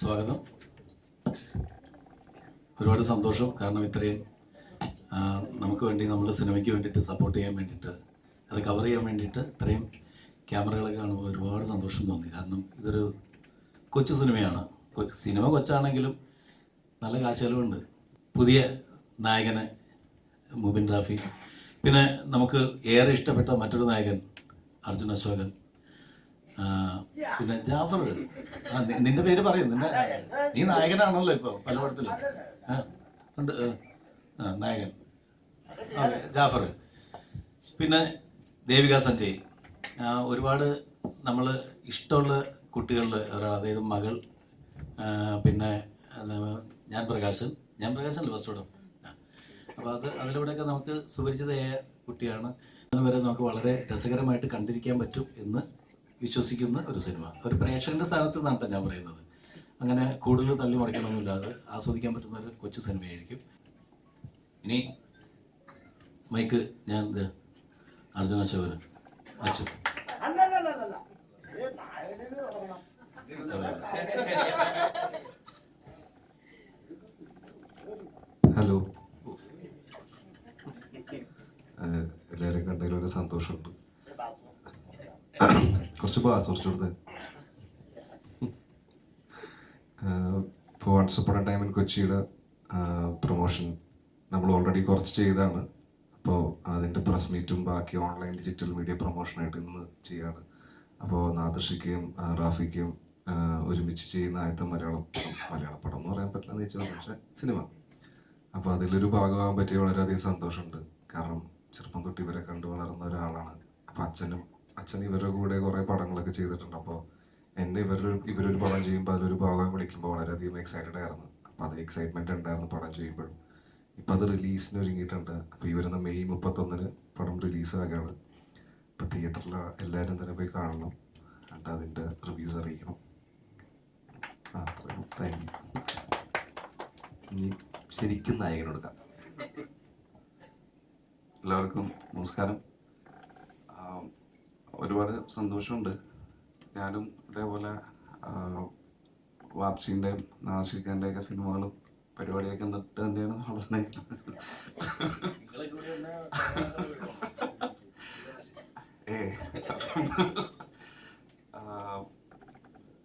സ്വാഗതം. ഒരുപാട് സന്തോഷം. കാരണം ഇത്രയും നമുക്ക് വേണ്ടി നമ്മുടെ സിനിമയ്ക്ക് വേണ്ടിയിട്ട് സപ്പോർട്ട് ചെയ്യാൻ വേണ്ടിയിട്ട്, അത് കവർ ചെയ്യാൻ വേണ്ടിയിട്ട് ഇത്രയും ക്യാമറകളൊക്കെ കാണുമ്പോൾ ഒരുപാട് സന്തോഷം തോന്നി. കാരണം ഇതൊരു കൊച്ചു സിനിമയാണ്. സിനിമ കൊച്ചാണെങ്കിലും നല്ല കാശലുണ്ട്. പുതിയ നായകന് മുബിൻ റാഫി, പിന്നെ നമുക്ക് ഏറെ ഇഷ്ടപ്പെട്ട മറ്റൊരു നായകൻ അർജുൻ അശോകൻ, പിന്നെ ജാഫർ. നിന്റെ പേര് പറയും, നീ നായകനാണല്ലോ ഇപ്പോൾ പല പടത്തിലും ഉണ്ട്. നായകൻ ജാഫർ, പിന്നെ ദേവിക സഞ്ജയ്. ഒരുപാട് നമ്മൾ ഇഷ്ടമുള്ള കുട്ടികളിൽ ഒരാൾ, അതായത് മകൾ, പിന്നെ ഞാൻ പ്രകാശനല്ലേ ഫസ്റ്റ് പടം. അപ്പോൾ അതിലൂടെയൊക്കെ നമുക്ക് സുപരിചിതയായ കുട്ടിയാണ്. അതുവരെ നമുക്ക് വളരെ രസകരമായിട്ട് കണ്ടിരിക്കാൻ പറ്റും എന്ന് വിശ്വസിക്കുന്ന ഒരു സിനിമ. ഒരു പ്രേക്ഷകന്റെ സ്ഥാനത്ത് നിന്നാണ് ഞാൻ പറയുന്നത്. അങ്ങനെ കൂടുതൽ തള്ളി മറിക്കണമൊന്നുമില്ലാതെ ആസ്വദിക്കാൻ പറ്റുന്ന ഒരു കൊച്ചു സിനിമയായിരിക്കും. ഇനി മൈക്ക് ഞാൻ അർജുന അശോകന് അച്ചു. ഹലോ, എല്ലാവരും കണ്ടതിൽ ഒരു സന്തോഷമുണ്ട്. കുറച്ച് ബാസ് കുറച്ചുകൊടുത്ത് ഇപ്പോൾ once upon a time in കൊച്ചിയുടെ പ്രൊമോഷൻ നമ്മൾ ഓൾറെഡി കുറച്ച് ചെയ്താണ്. അപ്പോൾ അതിൻ്റെ പ്രസ് മീറ്റും ബാക്കി ഓൺലൈൻ ഡിജിറ്റൽ മീഡിയ പ്രൊമോഷനായിട്ട് ഇന്ന് ചെയ്യാണ്. അപ്പോൾ നാദർഷിക്കയും റാഫിക്കയും ഒരുമിച്ച് ചെയ്യുന്ന ആദ്യത്തെ മലയാള പടം എന്ന് പറയാൻ പറ്റില്ല എന്ന് വെച്ചാൽ, പക്ഷേ സിനിമ. അപ്പോൾ അതിലൊരു ഭാഗമാകാൻ പറ്റിയ വളരെയധികം സന്തോഷമുണ്ട്. കാരണം ചെറുപ്പം തൊട്ട് ഇവരെ കണ്ടു വളർന്ന ഒരാളാണ്. അപ്പോൾ അച്ഛൻ ഇവരുടെ കൂടെ കുറേ പടങ്ങളൊക്കെ ചെയ്തിട്ടുണ്ട്. അപ്പോൾ എന്നെ ഇവരൊരു പടം ചെയ്യുമ്പോൾ അതിലൊരു ഭാഗം വിളിക്കുമ്പോൾ വളരെയധികം എക്സൈറ്റഡ് ആയിരുന്നു. അപ്പോൾ അത് എക്സൈറ്റ്മെൻറ്റ് ഉണ്ടായിരുന്നു പടം ചെയ്യുമ്പോഴും. ഇപ്പോൾ അത് റിലീസിന് ഒരുങ്ങിയിട്ടുണ്ട്. അപ്പോൾ ഈ വരുന്ന മെയ് 31 പടം റിലീസാകാണ്. ഇപ്പോൾ തിയേറ്ററിൽ എല്ലാവരും തന്നെ പോയി കാണണം, എന്നിട്ട് അതിൻ്റെ റിവ്യൂസ് അറിയിക്കണം. Thank you. ശരിക്കും നായകൻ കൊടുക്കാം. എല്ലാവർക്കും നമസ്കാരം. ഒരുപാട് സന്തോഷമുണ്ട്. ഞാനും ഇതേപോലെ വാപ്സിൻ്റെയും നാഷിഖാൻ്റെയൊക്കെ സിനിമകളും പരിപാടിയൊക്കെ കണ്ടിട്ട് തന്നെയാണ് വളരെ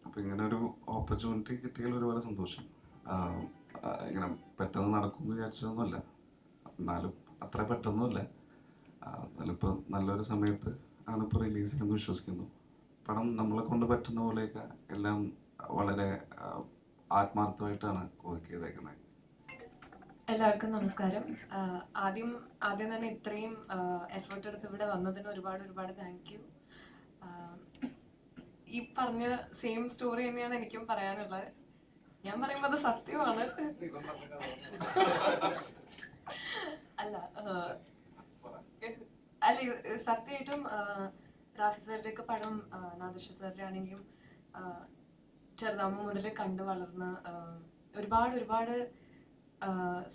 അപ്പം ഇങ്ങനൊരു ഓപ്പർച്യൂണിറ്റി കിട്ടിയാൽ ഒരുപാട് സന്തോഷം. ഇങ്ങനെ പെട്ടെന്ന് നടക്കുമെന്ന് വിചാരിച്ചതൊന്നുമല്ല, എന്നാലും അത്ര പെട്ടെന്നുമല്ല. എന്നാലും ഇപ്പോൾ നല്ലൊരു സമയത്ത് ആണ് ഇപ്പോൾ റിലീസ് ചെയ്യുമെന്ന് വിശ്വസിക്കുന്നു. പടം നമ്മളെ കൊണ്ട് പറ്റുന്ന പോലെയൊക്കെ എല്ലാം വളരെ ആത്മാർത്ഥമായിട്ടാണ് വർക്ക് ചെയ്തേക്കുന്നത്. എല്ലാവർക്കും നമസ്കാരം. ആദ്യം തന്നെ ഇത്രയും എഫേർട്ട് എടുത്ത് ഇവിടെ വന്നതിന് ഒരുപാട് താങ്ക് യു. ഈ പറഞ്ഞ സെയിം സ്റ്റോറി തന്നെയാണ് എനിക്കും പറയാനുള്ളത്. ഞാൻ പറയുമ്പോൾ അത് സത്യമാണ്. അല്ല സത്യമായിട്ടും റാഫി സാറിന്റെ ഒക്കെ പടം, നാദിർഷ സാറിന്റെ ആണെങ്കിലും ചെറുതാകുമ്പോൾ മുതൽ കണ്ടു വളർന്ന ഒരുപാട്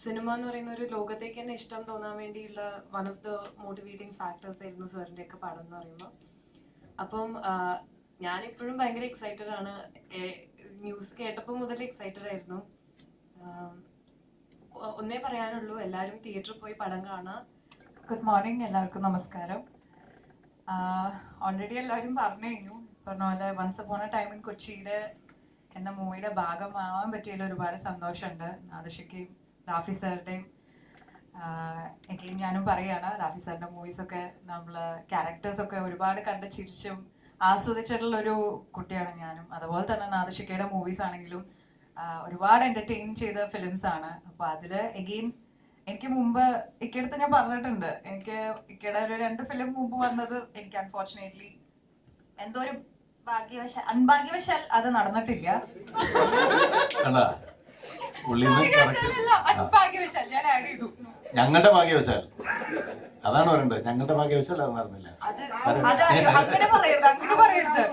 സിനിമ എന്ന് പറയുന്ന ഒരു ലോകത്തേക്ക് തന്നെ ഇഷ്ടം തോന്നാൻ വേണ്ടിയുള്ള one of the motivating factors ആയിരുന്നു സാറിന്റെ ഒക്കെ പടം എന്ന് പറയുമ്പോൾ. അപ്പം ഞാനിപ്പോഴും ഭയങ്കര എക്സൈറ്റഡ് ആണ്. ന്യൂസ് കേട്ടപ്പോൾ മുതൽ എക്സൈറ്റഡ് ആയിരുന്നു. ഒന്നേ പറയാനുള്ളൂ, എല്ലാവരും തിയേറ്ററിൽ പോയി പടം കാണാം. ഗുഡ് മോർണിംഗ്, എല്ലാവർക്കും നമസ്കാരം. ഓൾറെഡി എല്ലാവരും പറഞ്ഞു കഴിഞ്ഞു. പറഞ്ഞ പോലെ once upon a time in കൊച്ചിയുടെ എന്ന മൂവിയുടെ ഭാഗമാവാൻ പറ്റിയതിൽ ഒരുപാട് സന്തോഷമുണ്ട്. നാദിർഷയ്ക്കും റാഫി സാറുടെയും എങ്കിലും ഞാനും പറയുകയാണ്, റാഫി സാറിൻ്റെ മൂവീസൊക്കെ നമ്മൾ ക്യാരക്ടേഴ്സൊക്കെ ഒരുപാട് കണ്ട് ചിരിച്ചും ആസ്വദിച്ചിട്ടുള്ള ഒരു കുട്ടിയാണ് ഞാനും. അതുപോലെ തന്നെ നാദിർഷയ്ക്കയുടെ മൂവീസ് ആണെങ്കിലും ഒരുപാട് എൻ്റർടൈൻ ചെയ്ത ഫിലിംസ് ആണ്. അപ്പോൾ അതിൽ എഗെയിൻ എനിക്ക് മുമ്പ് ഇക്കടുത്ത് ഞാൻ പറഞ്ഞിട്ടുണ്ട്, എനിക്ക് ഇക്കയുടെ ഒരു 2 ഫിലിം മുമ്പ് വന്നത് എനിക്ക് അൺഫോർച്ചുനേറ്റ്ലി എന്തോ ഒരു അൺഭാഗ്യവശാൽ അത് നടന്നിട്ടില്ല. അൺഭാഗ്യവശാൽ ഞാൻ ആഡ് ചെയ്തു. ഞങ്ങളുടെ ഭാഗ്യവശാൽ അതാണ് പറയണ്ടത്. ഞങ്ങളുടെ ഭാഗ്യവശാൽ അത് നടന്നില്ല. അങ്ങനെ പറയരുത്.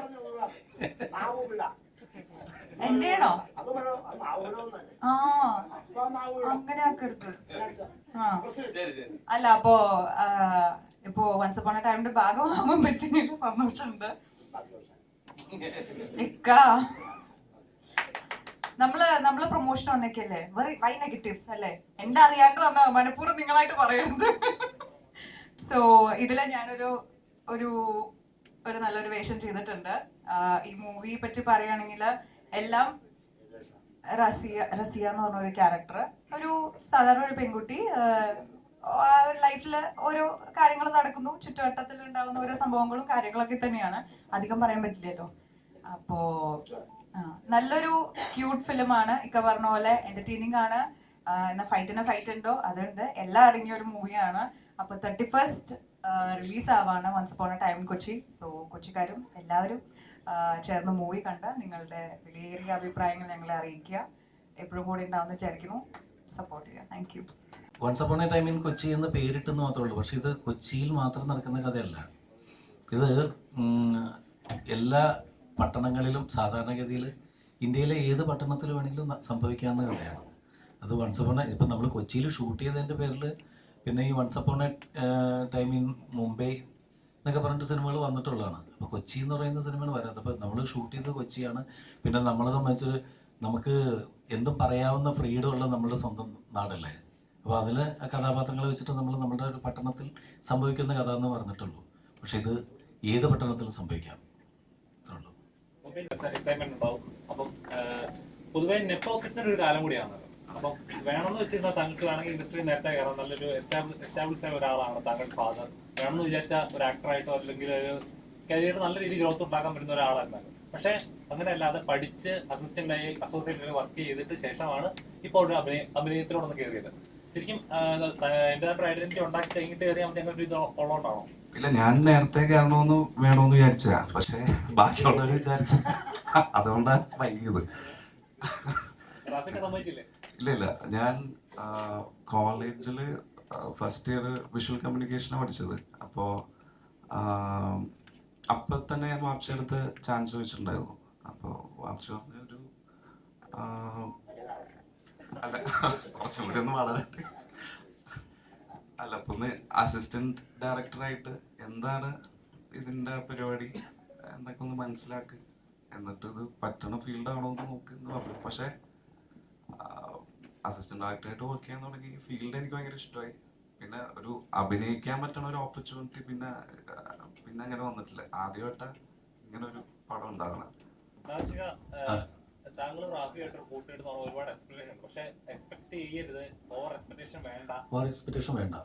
എന്റെയാണോ? അങ്ങനെ ആക്കരുത്. അല്ല, ഇപ്പോ വൺസ് അപ്പോൺ എ ടൈമിന്റെ ഭാഗമാവാൻ പറ്റുന്നതിൽ സന്തോഷമുണ്ട്. ഇക്ക നമ്മള് പ്രൊമോഷൻ വന്നേക്കല്ലേ വൈ നെഗറ്റീവ്സ് അല്ലേ? എന്റെ അറിയാണ്ട് വന്ന മനഃപൂർവ്വം നിങ്ങളായിട്ട് പറയരുത്. സോ ഇതില് ഞാനൊരു ഒരു ഒരു നല്ലൊരു വേഷം ചെയ്തിട്ടുണ്ട്. ഈ മൂവി പറ്റി പറയുകയാണെങ്കിൽ എല്ലാം റസിയ എന്ന് പറഞ്ഞ ഒരു ക്യാരക്ടർ, ഒരു സാധാരണ ഒരു പെൺകുട്ടി, ലൈഫിൽ ഓരോ കാര്യങ്ങൾ നടക്കുന്നു, ചുറ്റുവട്ടത്തിൽ ഉണ്ടാകുന്ന ഓരോ സംഭവങ്ങളും കാര്യങ്ങളൊക്കെ തന്നെയാണ്. അധികം പറയാൻ പറ്റില്ലല്ലോ. അപ്പോ നല്ലൊരു ക്യൂട്ട് ഫിലിമാണ്. ഇക്ക പറഞ്ഞ പോലെ എന്റർടൈനിങ് ആണ്. എന്നാ ഫൈറ്റ് ഉണ്ടോ? അതുണ്ട്. എല്ലാം അടങ്ങിയ ഒരു മൂവിയാണ്. അപ്പൊ 31st റിലീസ് ആവാണ് once upon a time in Kochi. So കൊച്ചിക്കാരും എല്ലാവരും ചേർന്ന് മൂവി കണ്ട് നിങ്ങളുടെ വിലയേറിയ അഭിപ്രായങ്ങൾ ഞങ്ങളെ അറിയിക്കുക. എപ്പോഴും കൂടി ഉണ്ടാവുന്ന വിചാരിക്കുന്നു. സപ്പോർട്ട് ചെയ്യുക. Thank you. Once upon a time in Kochi എന്ന് പേരിട്ടെന്ന് മാത്രമേ ഉള്ളൂ. പക്ഷെ ഇത് കൊച്ചിയിൽ മാത്രം നടക്കുന്ന കഥയല്ല. ഇത് എല്ലാ പട്ടണങ്ങളിലും സാധാരണഗതിയിൽ ഇന്ത്യയിലെ ഏത് പട്ടണത്തിൽ വേണമെങ്കിലും സംഭവിക്കാവുന്ന കഥയാണ്. അത് വൺസ് അപ്പോൺ ഇപ്പം നമ്മൾ കൊച്ചിയിൽ ഷൂട്ട് ചെയ്തതിൻ്റെ പേരിൽ പിന്നെ ഈ once upon a time in Mumbai എന്നൊക്കെ പറഞ്ഞിട്ട് സിനിമകൾ വന്നിട്ടുള്ളതാണ്. അപ്പോൾ കൊച്ചി എന്ന് പറയുന്ന സിനിമകൾ വരാത്തത്. അപ്പോൾ നമ്മൾ ഷൂട്ട് ചെയ്തത് കൊച്ചിയാണ്. പിന്നെ നമ്മളെ സംബന്ധിച്ച് നമുക്ക് എന്തും പറയാവുന്ന ഫ്രീഡം ഉള്ള നമ്മളുടെ സ്വന്തം നാടല്ലേ. അപ്പോൾ അതിൽ കഥാപാത്രങ്ങളെ വെച്ചിട്ട് നമ്മൾ നമ്മുടെ ഒരു പട്ടണത്തിൽ സംഭവിക്കുന്ന കഥ എന്ന് പറഞ്ഞിട്ടുള്ളൂ. പക്ഷെ ഇത് ഏത് പട്ടണത്തിലും സംഭവിക്കാം. എക്സൈറ്റ്മെന്റ് ഉണ്ടാവും. അപ്പം പൊതുവെ നെപ്പോസിന്റെ ഒരു കാലം കൂടിയാണ്. അപ്പം വേണമെന്ന് വെച്ചിരുന്നാൽ താങ്കൾക്ക് വേണമെങ്കിൽ ഇൻഡസ്ട്രി നേരത്തെ കയറാം. നല്ലൊരു എസ്റ്റാബ്ലിഷ് ആയ ഒരാളാണ് താങ്കളുടെ ഫാദർ. വേണമെന്ന് വിചാരിച്ച ഒരു ആക്ടറായിട്ടോ അല്ലെങ്കിൽ ഒരു കരിയർ നല്ല രീതിയിൽ ഗ്രോത്ത് ഉണ്ടാക്കാൻ പറ്റുന്ന ഒരാളായിരുന്നു. പക്ഷെ അങ്ങനെ അല്ലാതെ പഠിച്ച് അസിസ്റ്റന്റായി അസോസിയേറ്റിൽ വർക്ക് ചെയ്തിട്ട് ശേഷമാണ് ഇപ്പോൾ ഒരു അഭിനയത്തിലോടൊന്ന് കയറിയത്. ശരിക്കും എന്റേതായിട്ട് ഐഡന്റിറ്റി ഉണ്ടാക്കി കഴിഞ്ഞിട്ട് കയറിയാൽ മതി അങ്ങനെ ഇത് ഉള്ളതുകൊണ്ടാണോ? ഇല്ല, ഞാൻ നേരത്തെ കയറണമെന്ന് വേണമെന്ന് വിചാരിച്ചാ, പക്ഷെ ബാക്കിയുള്ളവർ വിചാരിച്ച അതുകൊണ്ടാണ് വൈകിയത്. ഇല്ല, ഞാൻ കോളേജില് ഫസ്റ്റ് ഇയർ വിഷ്വൽ കമ്മ്യൂണിക്കേഷനാണ് പഠിച്ചത്. അപ്പോൾ അപ്പൊ തന്നെ ഞാൻ വാപ്ചടുത്ത് ചാൻസ് ചോദിച്ചിട്ടുണ്ടായിരുന്നു. അപ്പോൾ വാപ്ച പറഞ്ഞ ഒരു അല്ല കുറച്ചും കൂടി ഒന്ന് വളരട്ടെ അല്ല അപ്പൊ ഒന്ന് അസിസ്റ്റന്റ് ഡയറക്ടറായിട്ട് എന്താണ് ഇതിന്റെ പരിപാടി എന്നൊക്കെ ഒന്ന് മനസ്സിലാക്കി, എന്നിട്ട് ഇത് പറ്റണ ഫീൽഡാണോ എന്ന് നോക്കി എന്ന് പറഞ്ഞു. പക്ഷെ അസിസ്റ്റന്റ് ഡയറക്ടറായിട്ട് വർക്ക് ചെയ്യാൻ തുടങ്ങി ഫീൽഡ് എനിക്ക് ഭയങ്കര ഇഷ്ടമായി. പിന്നെ ഒരു അഭിനയിക്കാൻ പറ്റണ ഒരു ഓപ്പർച്യൂണിറ്റി പിന്നെ അങ്ങനെ വന്നിട്ടില്ല. ആദ്യമായിട്ടാ ഇങ്ങനെ ഒരു പടം ഉണ്ടാകണം. താങ്കൾ റാഫിയായിട്ട് കൂട്ടിയെടുത്ത് ഒരുപാട് എക്സ്പെക്ടേഷൻ, പക്ഷെ എക്സ്പെക്ട് ചെയ്യരുത്, ഓവർ എക്സ്പെക്ടേഷൻ വേണ്ട.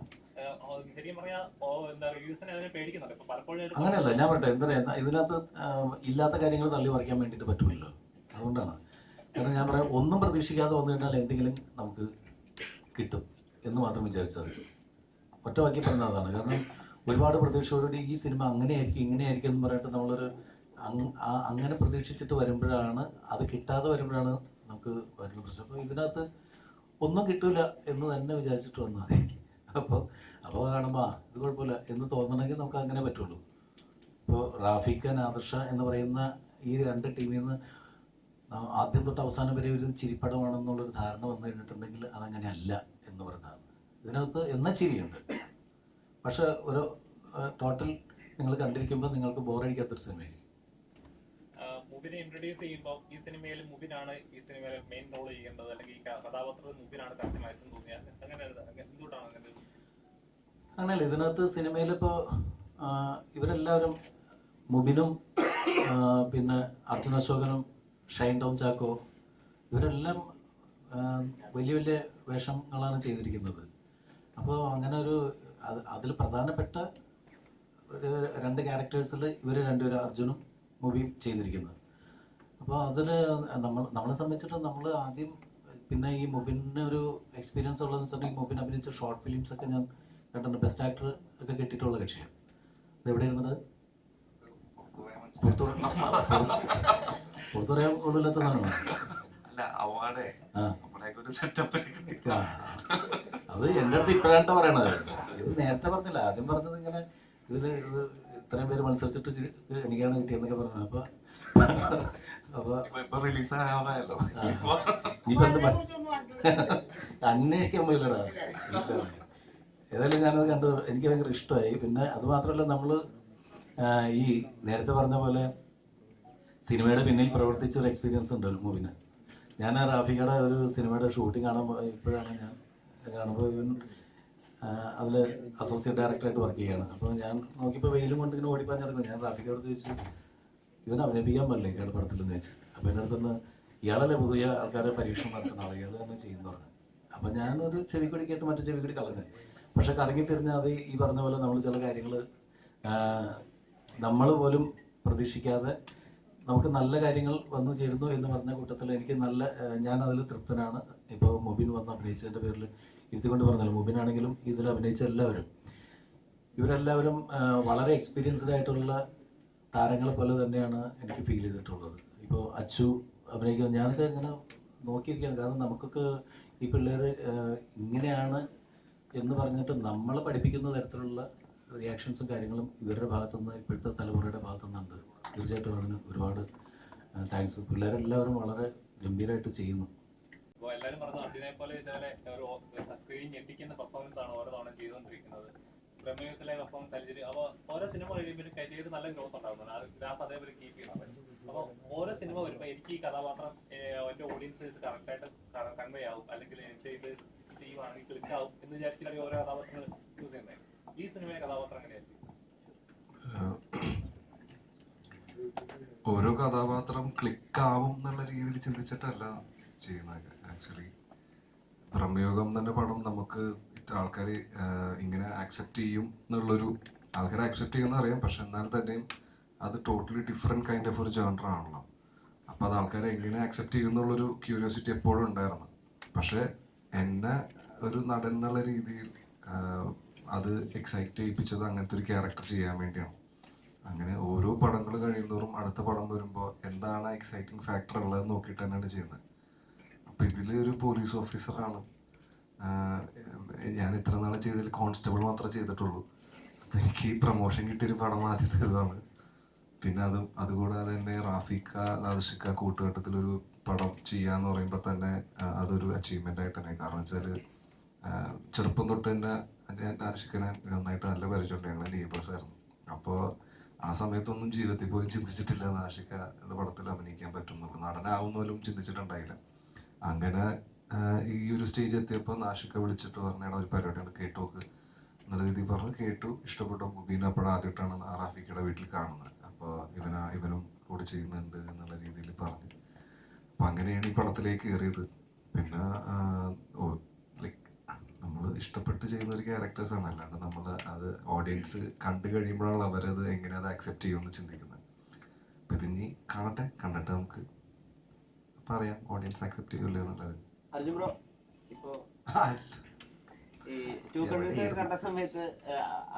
ശരിക്കും പറഞ്ഞാൽ എന്താ റിവ്യൂസിനെ അതിനെ പേടിക്കുന്നുണ്ട്. ഇപ്പൊ പലപ്പോഴും അങ്ങനെയല്ല, ഞാൻ പറയട്ടെ, എന്താ പറയുക, ഇതിനകത്ത് ഇല്ലാത്ത കാര്യങ്ങൾ തള്ളി പറിക്കാൻ വേണ്ടിയിട്ട് പറ്റൂല്ലോ. അതുകൊണ്ടാണ്. കാരണം ഞാൻ പറയാം, ഒന്നും പ്രതീക്ഷിക്കാതെ വന്നു കഴിഞ്ഞാൽ എന്തെങ്കിലും നമുക്ക് കിട്ടും എന്ന് മാത്രം വിചാരിച്ചാൽ മതി. ഒറ്റ വാക്കി പറഞ്ഞതാണ്. കാരണം ഒരുപാട് പ്രതീക്ഷയോടുകൂടി ഈ സിനിമ അങ്ങനെയായിരിക്കും ഇങ്ങനെയായിരിക്കും എന്ന് പറഞ്ഞിട്ട് നമ്മളൊരു അങ്ങനെ പ്രതീക്ഷിച്ചിട്ട് വരുമ്പോഴാണ്, അത് കിട്ടാതെ വരുമ്പോഴാണ് നമുക്ക് വരുന്ന പ്രശ്നം. അപ്പോൾ ഇതിനകത്ത് ഒന്നും കിട്ടില്ല എന്ന് തന്നെ വിചാരിച്ചിട്ട് വന്നാൽ മതി. അപ്പോൾ കാണുമ്പോൾ ഇത് കുഴപ്പമില്ല എന്ന് തോന്നണമെങ്കിൽ നമുക്ക് അങ്ങനെ പറ്റുള്ളൂ. ഇപ്പോൾ റാഫിക്ക നാദിർഷ എന്ന് പറയുന്ന ഈ രണ്ട് ടീമിൽ നിന്ന് ആദ്യം തൊട്ട് അവസാനം വരെ ഒരു ചിരിപ്പടമാണെന്നുള്ളൊരു ധാരണ വന്നു കഴിഞ്ഞിട്ടുണ്ടെങ്കിൽ അതങ്ങനെയല്ല എന്ന് പറഞ്ഞതാണ്. ഇതിനകത്ത് എന്ന ചിരിയുണ്ട്, പക്ഷെ ഒരു ടോട്ടൽ നിങ്ങൾ കണ്ടിരിക്കുമ്പോൾ നിങ്ങൾക്ക് ബോറടിക്കാത്തൊരു സിനിമയായിരിക്കും. മുബിനെ ഇൻട്രൊഡ്യൂസ് ചെയ്യുമ്പോൾ ഈ സിനിമയിൽ മുബിനാണ് ഈ സിനിമയിൽ മെയിൻ റോൾ ചെയ്യേണ്ടത്, അല്ലെങ്കിൽ കഥാപാത്രത്തിൽ മുബിനാണ് കറക്റ്റ് ആയിട്ട് തോന്നിയാൽ അങ്ങനെ എന്തുകൊണ്ടാണ് അങ്ങനെ? അങ്ങനെയല്ല, ഇതിനകത്ത് സിനിമയിലിപ്പോൾ ഇവരെല്ലാവരും മുബിനും പിന്നെ അർജുൻ അശോകനും ഷൈൻ ടോം ചാക്കോ ഇവരെല്ലാം വലിയ വലിയ വേഷങ്ങളാണ് ചെയ്തിരിക്കുന്നത്. അപ്പോൾ അങ്ങനെ ഒരു അതിൽ പ്രധാനപ്പെട്ട ഒരു രണ്ട് ക്യാരക്ടേഴ്സിൽ ഇവർ രണ്ടുപേരും അർജുനും മുബിയും ചെയ്തിരിക്കുന്നത്. അപ്പോൾ അതിൽ നമ്മളെ സംബന്ധിച്ചിട്ട് നമ്മൾ ആദ്യം പിന്നെ ഈ മുബിന് ഒരു എക്സ്പീരിയൻസ് ഉള്ളതെന്ന് വെച്ചിട്ടുണ്ടെങ്കിൽ മുബിൻ അഭിനയിച്ച ഷോർട്ട് ഫിലിംസൊക്കെ ഞാൻ കണ്ടിട്ടുണ്ട്. ബെസ്റ്റ് ആക്ടർ ഒക്കെ കിട്ടിയിട്ടുള്ള കക്ഷിയാണ്. ഇത് എവിടെ ഇരുന്നത്? പുറത്തറിയാൻ കൊള്ളില്ലാത്ത സാധനമാണ്. അത് എൻ്റെ അടുത്ത് ഇപ്പോഴാണ് പറയണത്. ഇത് നേരത്തെ പറഞ്ഞില്ല, ആദ്യം പറഞ്ഞത് ഇങ്ങനെ ഇത് ഇത്രയും പേര് മത്സരിച്ചിട്ട് എനിക്കാണ് കിട്ടിയെന്നൊക്കെ പറഞ്ഞു. അപ്പൊ ഇനിയിപ്പോ എന്ത് അന്വേഷിക്കാൻ പോയില്ലടാ. ഏതായാലും ഞാനത് കണ്ടു, എനിക്ക് ഭയങ്കര ഇഷ്ടമായി. പിന്നെ അത് മാത്രമല്ല, നമ്മൾ ഈ നേരത്തെ പറഞ്ഞ പോലെ സിനിമയുടെ പിന്നിൽ പ്രവർത്തിച്ച ഒരു എക്സ്പീരിയൻസ് ഉണ്ട് മൂവിന്. ഞാൻ റാഫിക്കയുടെ ഒരു സിനിമയുടെ ഷൂട്ടിംഗ് കാണാൻ ഇപ്പോഴാണ് ഞാൻ കാണുമ്പോൾ ഇവൻ അതിൽ അസോസിയേറ്റ് ഡയറക്ടറായിട്ട് വർക്ക് ചെയ്യുകയാണ്. അപ്പോൾ ഞാൻ നോക്കിയപ്പോൾ വെയിലും കൊണ്ട് ഇങ്ങനെ ഓടിപ്പാഞ്ഞിറങ്ങും. ഞാൻ റാഫിക്കയോട് ചോദിച്ചു, ഇവൻ അഭിനയിപ്പിക്കാൻ പറ്റില്ലേ ഇയാളുടെ പടത്തിലെന്ന് ചോദിച്ചു. അപ്പോൾ എൻ്റെ അടുത്തുനിന്ന് ഇയാളല്ലേ പുതിയ ആൾക്കാരെ പരീക്ഷണം നടത്തുന്ന ആൾ, ഇയാൾ തന്നെ ചെയ്യുന്നു പറഞ്ഞു. അപ്പം ഞാനൊരു ചെവിക്കൊടി കേട്ട് മറ്റു ചെവിക്കൊടി കളഞ്ഞു. പക്ഷെ കറങ്ങി തിരിഞ്ഞാൽ അത് ഈ പറഞ്ഞ പോലെ നമ്മൾ ചില കാര്യങ്ങൾ നമ്മൾ പോലും പ്രതീക്ഷിക്കാതെ നമുക്ക് നല്ല കാര്യങ്ങൾ വന്നു ചേരുന്നു എന്ന് പറഞ്ഞ കൂട്ടത്തിൽ എനിക്ക് നല്ല ഞാൻ അതിൽ തൃപ്തനാണ്. ഇപ്പോൾ മുബിൻ വന്ന് അഭിനയിച്ചതിൻ്റെ പേരിൽ ഇരുത്തിക്കൊണ്ട് പറഞ്ഞല്ലോ, മുബിനാണെങ്കിലും ഇതിൽ അഭിനയിച്ച ഇവരെല്ലാവരും വളരെ എക്സ്പീരിയൻസ്ഡ് ആയിട്ടുള്ള താരങ്ങളെ പോലെ തന്നെയാണ് എനിക്ക് ഫീൽ ചെയ്തിട്ടുള്ളത്. ഇപ്പോൾ അച്ചു അഭിനയിക്കുന്നത് ഞാനൊക്കെ ഇങ്ങനെ നോക്കിയിരിക്കുകയാണ്. കാരണം നമുക്കൊക്കെ ഈ പിള്ളേർ ഇങ്ങനെയാണ് എന്ന് പറഞ്ഞിട്ട് നമ്മളെ പഠിപ്പിക്കുന്ന തരത്തിലുള്ള റിയാക്ഷൻസും കാര്യങ്ങളും ഇവരുടെ ഭാഗത്തുനിന്ന് ഇപ്പോഴത്തെ തലമുറയുടെ ഭാഗത്തുനിന്നുണ്ട്. തീർച്ചയായിട്ടും അതിന് ഒരുപാട് താങ്ക്സ്. പിള്ളേരെല്ലാവരും വളരെ ഗംഭീരമായിട്ട് ചെയ്യുന്നു. അപ്പോൾ എല്ലാവരും പറഞ്ഞു അർജുനെ പോലെ ഇതേപോലെ ഒരു സ്ക്രീൻ ഞെട്ടിക്കുന്ന പെർഫോമൻസ് ആണ് ഓരോ തവണ ചെയ്തുകൊണ്ടിരിക്കുന്നത്. പ്രമേയത്തിലെ പെർഫോമൻസ് അനുസരിച്ച് അപ്പോൾ ഓരോ സിനിമ കഴിയുമ്പോൾ കരിയർ നല്ല ഗ്രോത്ത് ഉണ്ടാകുന്നുണ്ട്. ഗ്രാഫ് അതേപോലെ കീപ്പ് ചെയ്യുന്നത്. അപ്പോൾ ഓരോ സിനിമ വരുമ്പോൾ എനിക്ക് ഈ കഥാപാത്രം എൻ്റെ ഓഡിയൻസ് ഇത് കറക്റ്റായിട്ട് കൺവേ ആവും, അല്ലെങ്കിൽ എൻ്റെ ഇത് ചെയ്യുവാണെങ്കിൽ ക്ലിക്ക് ആവും എന്ന് വിചാരിച്ചിട്ടാണ് ഓരോ കഥാപാത്രങ്ങൾ ചൂസ് ചെയ്യുന്നത്. ഈ സിനിമയിലെ കഥാപാത്രം എങ്ങനെയായിരിക്കും? ഓരോ കഥാപാത്രം ക്ലിക്ക് ആവും എന്നുള്ള രീതിയിൽ ചിന്തിച്ചിട്ടല്ല ചെയ്യുന്നത്. ആക്ച്വലി പ്രമേയം തന്നെ പടം നമുക്ക് ഇത്ര ആൾക്കാർ ഇങ്ങനെ ആക്സെപ്റ്റ് ചെയ്യും എന്നുള്ളൊരു, ആൾക്കാരെ ആക്സെപ്റ്റ് ചെയ്യുമെന്ന് അറിയാം, പക്ഷെ എന്നാൽ തന്നെയും അത് ടോട്ടലി ഡിഫറെൻറ്റ് കൈൻഡ് ഓഫ് ഒരു ജോണർ ആണല്ലോ. അപ്പോൾ അത് ആൾക്കാരെ എങ്ങനെ ആക്സെപ്റ്റ് ചെയ്യും എന്നുള്ളൊരു ക്യൂരിയോസിറ്റി എപ്പോഴും ഉണ്ടായിരുന്നു. പക്ഷേ എന്നെ ഒരു നടൻ എന്നുള്ള രീതിയിൽ അത് എക്സൈറ്റ് ചെയ്യിപ്പിച്ചത് അങ്ങനത്തെ ഒരു ക്യാരക്ടർ ചെയ്യാൻ വേണ്ടിയാണ്. അങ്ങനെ ഓരോ പടങ്ങൾ കഴിയുന്നതോറും അടുത്ത പടം വരുമ്പോൾ എന്താണ് എക്സൈറ്റിംഗ് ഫാക്ടർ ഉള്ളതെന്ന് നോക്കിയിട്ട് തന്നെയാണ് ചെയ്യുന്നത്. അപ്പോൾ ഇതിൽ ഒരു പോലീസ് ഓഫീസറാണ് ഞാൻ ഇത്ര നാളെ ചെയ്തതിൽ കോൺസ്റ്റബിൾ മാത്രമേ ചെയ്തിട്ടുള്ളൂ. അപ്പോൾ എനിക്ക് ഈ പ്രൊമോഷൻ കിട്ടിയൊരു പടം ആദ്യത്തെ ഇതാണ്. പിന്നെ അതുകൂടാതെ തന്നെ റാഫിക്ക നാദിഷിക്ക കൂട്ടുകെട്ടത്തിലൊരു പടം ചെയ്യാന്ന് പറയുമ്പോൾ തന്നെ അതൊരു അച്ചീവ്മെൻ്റ് ആയിട്ട് തന്നെ. കാരണം വെച്ചാൽ ചെറുപ്പം തൊട്ട് തന്നെ നാദിഷിക്കനെ നന്നായിട്ട് നല്ല പരിചയമുണ്ട്. ഞങ്ങൾ നെയ്ബേഴ്സ് ആയിരുന്നു. അപ്പോൾ ആ സമയത്തൊന്നും ജീവിതത്തിൽ പോലും ചിന്തിച്ചിട്ടില്ല നാഷിക എന്ന പടത്തിൽ അഭിനയിക്കാൻ പറ്റുന്നുള്ളൂ. നടനാവുന്നതിലും ചിന്തിച്ചിട്ടുണ്ടായില്ല. അങ്ങനെ ഈ ഒരു സ്റ്റേജ് എത്തിയപ്പോൾ നാഷിക വിളിച്ചിട്ട് പറഞ്ഞാൽ ഒരു പരിപാടിയാണ്, കേട്ടു നോക്ക് എന്നുള്ള രീതിയിൽ പറഞ്ഞു. കേട്ടു, ഇഷ്ടപ്പെട്ടു. മുബീന അപ്പോഴും ആദ്യമായിട്ടാണ് റാഫിക്കയുടെ വീട്ടിൽ കാണുന്നത്. അപ്പോൾ ഇവനും കൂടി ചെയ്യുന്നുണ്ട് എന്നുള്ള രീതിയിൽ പറഞ്ഞു. അപ്പം അങ്ങനെയാണ് ഈ പടത്തിലേക്ക് കയറിയത്. പിന്നെ ലൈക്ക് നമ്മൾ ഇഷ്ടപ്പെട്ട് ചെയ്യുന്ന ഒരു ക്യാരക്ടേഴ്സാണ്, അല്ലാണ്ട് നമ്മൾ അത് ഓഡിയൻസ് കണ്ടു കഴിയുമ്പോഴാണ് അവരത് എങ്ങനെ അത് ആക്സെപ്റ്റ് ചെയ്യുമെന്ന് ചിന്തിക്കുന്നത്. അപ്പം ഇതിനി കണ്ടിട്ട് നമുക്ക് പറയാം ഓഡിയൻസ് ആക്സെപ്റ്റ് ചെയ്യില്ല എന്നുള്ളത്. അർജുൻ ബ്രോ, ഇപ്പോ ഈ 200 കണ്ട സമയത്ത്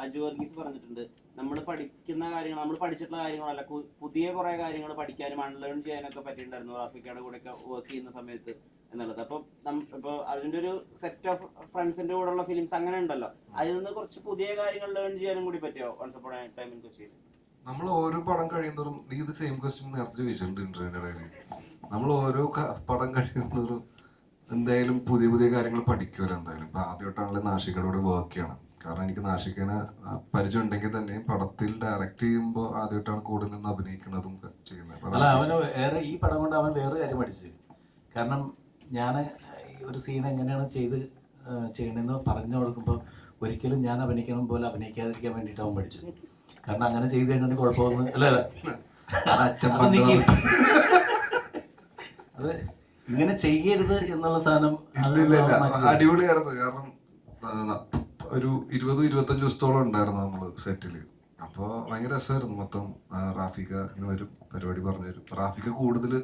അജു വർഗീസ് പറഞ്ഞിട്ടുണ്ട്, നമ്മൾ പഠിക്കുന്ന കാര്യങ്ങൾ, നമ്മൾ പഠിച്ചിട്ടുള്ള കാര്യങ്ങളല്ല, പുതിയ കുറെ കാര്യങ്ങൾ പഠിക്കാനും അൺലേൺ ചെയ്യാനൊക്കെ പറ്റിയിട്ടുണ്ടായിരുന്നു റാഫിക്കയുടെ കൂടെ ഒക്കെ വർക്ക് ചെയ്യുന്ന സമയത്ത് എന്നുള്ളത്. അപ്പം ഇപ്പൊ അതിന്റെ ഒരു സെറ്റ് ഓഫ് ഫ്രണ്ട്സിന്റെ കൂടെ ഉള്ള ഫിലിംസ് അങ്ങനെ ഉണ്ടല്ലോ, അതിൽ നിന്ന് കുറച്ച് പുതിയ കാര്യങ്ങൾ ലേൺ ചെയ്യാനും കൂടി പറ്റുമോ once upon a time in കൊച്ചിയിൽ? നമ്മൾ ഓരോ പടം കഴിയുന്നതും, നീ ഇത് സെയിം ക്വസ്റ്റ്യൻ നേരത്തെ ചോദിച്ചിട്ടുണ്ട് ഇന്റർവ്യൂവിന്റെ ഇടയിൽ, നമ്മൾ ഓരോ പടം കഴിയുന്നതും എന്തായാലും പുതിയ പുതിയ കാര്യങ്ങൾ പഠിക്കുമല്ലോ. എന്തായാലും ഇപ്പൊ ആദ്യമായിട്ടാണല്ലോ നാഷികയുടെ കൂടെ വർക്ക് ചെയ്യണം. കാരണം എനിക്ക് നാഷികനെ പരിചയം ഉണ്ടെങ്കിൽ തന്നെയും പടത്തിൽ ഡയറക്റ്റ് ചെയ്യുമ്പോൾ ആദ്യമായിട്ടാണ് കൂടെ നിന്ന് അഭിനയിക്കുന്നതും ചെയ്യുന്നത്. അല്ല, അവന് വേറെ ഈ പടം കൊണ്ട് അവൻ വേറൊരു കാര്യം പഠിച്ചു. കാരണം ഞാൻ ഒരു സീൻ എങ്ങനെയാണ് ചെയ്യണമെന്ന് പറഞ്ഞു കൊടുക്കുമ്പോൾ ഒരിക്കലും ഞാൻ അഭിനയിക്കണം പോലെ അഭിനയിക്കാതിരിക്കാൻ വേണ്ടിയിട്ട് അവൻ പഠിച്ചു. കാരണം അങ്ങനെ ചെയ്ത് കഴിഞ്ഞാൽ കുഴപ്പമൊന്നും അല്ല. അത് ഇങ്ങനെ ചെയ്യരുത് എന്നുള്ള സാധനം അടിപൊളിയായിരുന്നു. കാരണം ഒരു 20-25 ദിവസത്തോളം ഉണ്ടായിരുന്നു നമ്മള് സെറ്റില്. അപ്പോൾ ഭയങ്കര രസമായിരുന്നു. മൊത്തം റാഫിക്ക ഇങ്ങനെ വരും, പരിപാടി പറഞ്ഞു തരും. റാഫിക്ക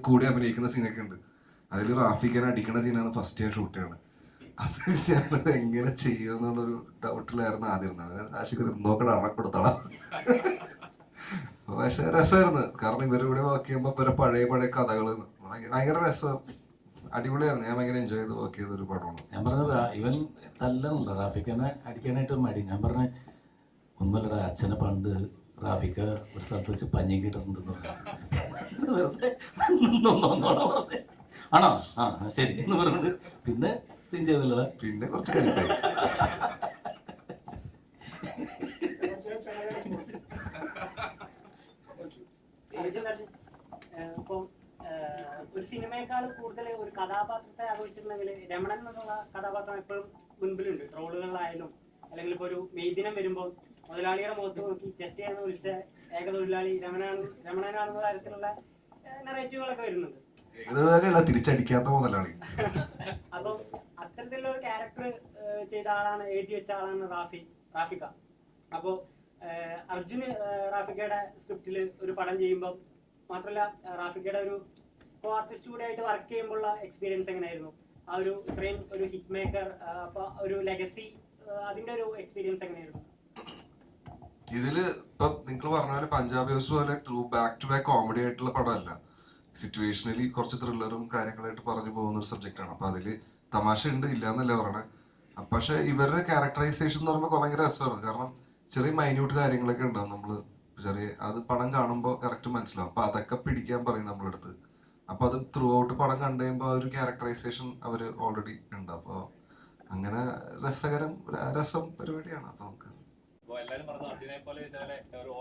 കൂടി അഭിനയിക്കുന്ന സീനൊക്കെ ഉണ്ട്. അതിൽ റാഫിക്കനെ അടിക്കുന്ന സീനാണ് ഫസ്റ്റ് ഞാൻ ഷൂട്ട് ചെയ്യണത്. അത് ഞാനത് എങ്ങനെ ചെയ്യുമെന്നുള്ളൊരു ഡൗട്ടിലായിരുന്നു ആദ്യം. റാഷിക്ക നോക്കണ അറപ്പെടുത്തണം. പക്ഷെ രസമായിരുന്നു. കാരണം ഇവരുടെ കൂടെ വർക്ക് ചെയ്യുമ്പോൾ ഇവരെ പഴയ കഥകൾ ഭയങ്കര രസം, അടിപൊളിയായിരുന്നു. ഞാൻ ഭയങ്കര എൻജോയ് ചെയ്ത് വർക്ക് ചെയ്ത ഒരു പടമാണ്. ഞാൻ പറഞ്ഞത് ഇവൻ തല്ലണല്ലോ റാഫിക്കനെ അടിക്കാനായിട്ട് മടി. ഞാൻ പറഞ്ഞ ഒന്നുമല്ലടാ, അച്ഛനെ പണ്ട് റാഫിക്ക ഒരു സ്ഥലത്ത് വെച്ച് പഞ്ഞി കിട്ടുന്നുണ്ടെന്ന് വെറുതെ പറഞ്ഞേ. ആണോ? ആ ശരി എന്ന് പറഞ്ഞത് പിന്നെ സീൻ ചെയ്തില്ലടാ. പിന്നെ കുറച്ച് കരിപ്പായി. അപ്പോൾ ഒരു സിനിമയേക്കാൾ കൂടുതൽ ഒരു കഥാപാത്രത്തെ ആഘോഷിച്ചിട്ടുണ്ടെങ്കിൽ രമണൻ എന്നുള്ള കഥാപാത്രം എപ്പോഴും മുൻപിലുണ്ട്. ട്രോളുകളിലായാലും അല്ലെങ്കിൽ ഇപ്പോൾ ഒരു മെയ് ദിനം വരുമ്പോൾ മുതലാളിയുടെ മുഖത്ത് നോക്കി ചെറ്റയെന്ന് വിളിച്ച ഏക തൊഴിലാളി രമണനാണെന്ന തരത്തിലുള്ള നെറേറ്റീവുകളൊക്കെ വരുന്നുണ്ട്. തിരിച്ചടിക്കാത്ത മുതലാളി. അപ്പം അത്തരത്തിലുള്ള ഒരു ക്യാരക്ടർ ചെയ്ത ആളാണ്, എഴുതി വെച്ച ആളാണ് റാഫിക്ക. അപ്പോൾ അർജുന് റാഫിക്കയുടെ സ്ക്രിപ്റ്റിൽ ഒരു പടം ചെയ്യുമ്പോൾ മാത്രമല്ല റാഫിക്കയുടെ ഒരു കോ ആർട്ടിസ്റ്റ് കൂടെ ആയിട്ട് വർക്ക് ചെയ്യുമ്പോഴുള്ള എക്സ്പീരിയൻസ് എങ്ങനെയായിരുന്നു? ആ ഒരു ഇത്രയും ഒരു ഹിറ്റ് മേക്കർ, അപ്പോൾ ഒരു ലെഗസി, അതിന്റെ ഒരു എക്സ്പീരിയൻസ് എങ്ങനെയായിരുന്നു? ഇതില് ഇപ്പൊ നിങ്ങൾ പറഞ്ഞ പോലെ പഞ്ചാബി ഹൗസ് പോലെ ബാക്ക് ടു ബാക്ക് കോമഡി ആയിട്ടുള്ള പടമല്ല. സിറ്റുവേഷനലി കുറച്ച് ത്രില്ലറും കാര്യങ്ങളായിട്ട് പറഞ്ഞു പോകുന്ന ഒരു സബ്ജക്റ്റ് ആണ്. അപ്പൊ അതില് തമാശ ഉണ്ട്, ഇല്ല എന്നല്ല പറയണേ. പക്ഷെ ഇവരുടെ ക്യാരക്ടറൈസേഷൻ എന്ന് പറയുമ്പോൾ ഭയങ്കര രസമാണ്. കാരണം ചെറിയ മൈന്യൂട്ട് കാര്യങ്ങളൊക്കെ ഉണ്ടാവും. നമ്മള് ചെറിയ അത് പടം കാണുമ്പോൾ കറക്റ്റ് മനസ്സിലാവും. അപ്പൊ അതൊക്കെ പിടിക്കാൻ പറയും നമ്മളെടുത്ത്. അപ്പൊ അത് ത്രൂ ഔട്ട് പടം കണ്ടു കഴിയുമ്പോൾ ആ ഒരു ക്യാരക്ടറൈസേഷൻ അവര് ഓൾറെഡി ഉണ്ട്. അപ്പൊ അങ്ങനെ രസം പരിപാടിയാണ്. അപ്പൊ നമുക്ക് എല്ലാവരും പറഞ്ഞു അർജുനെ പോലെ ഇതേപോലെ ഒരു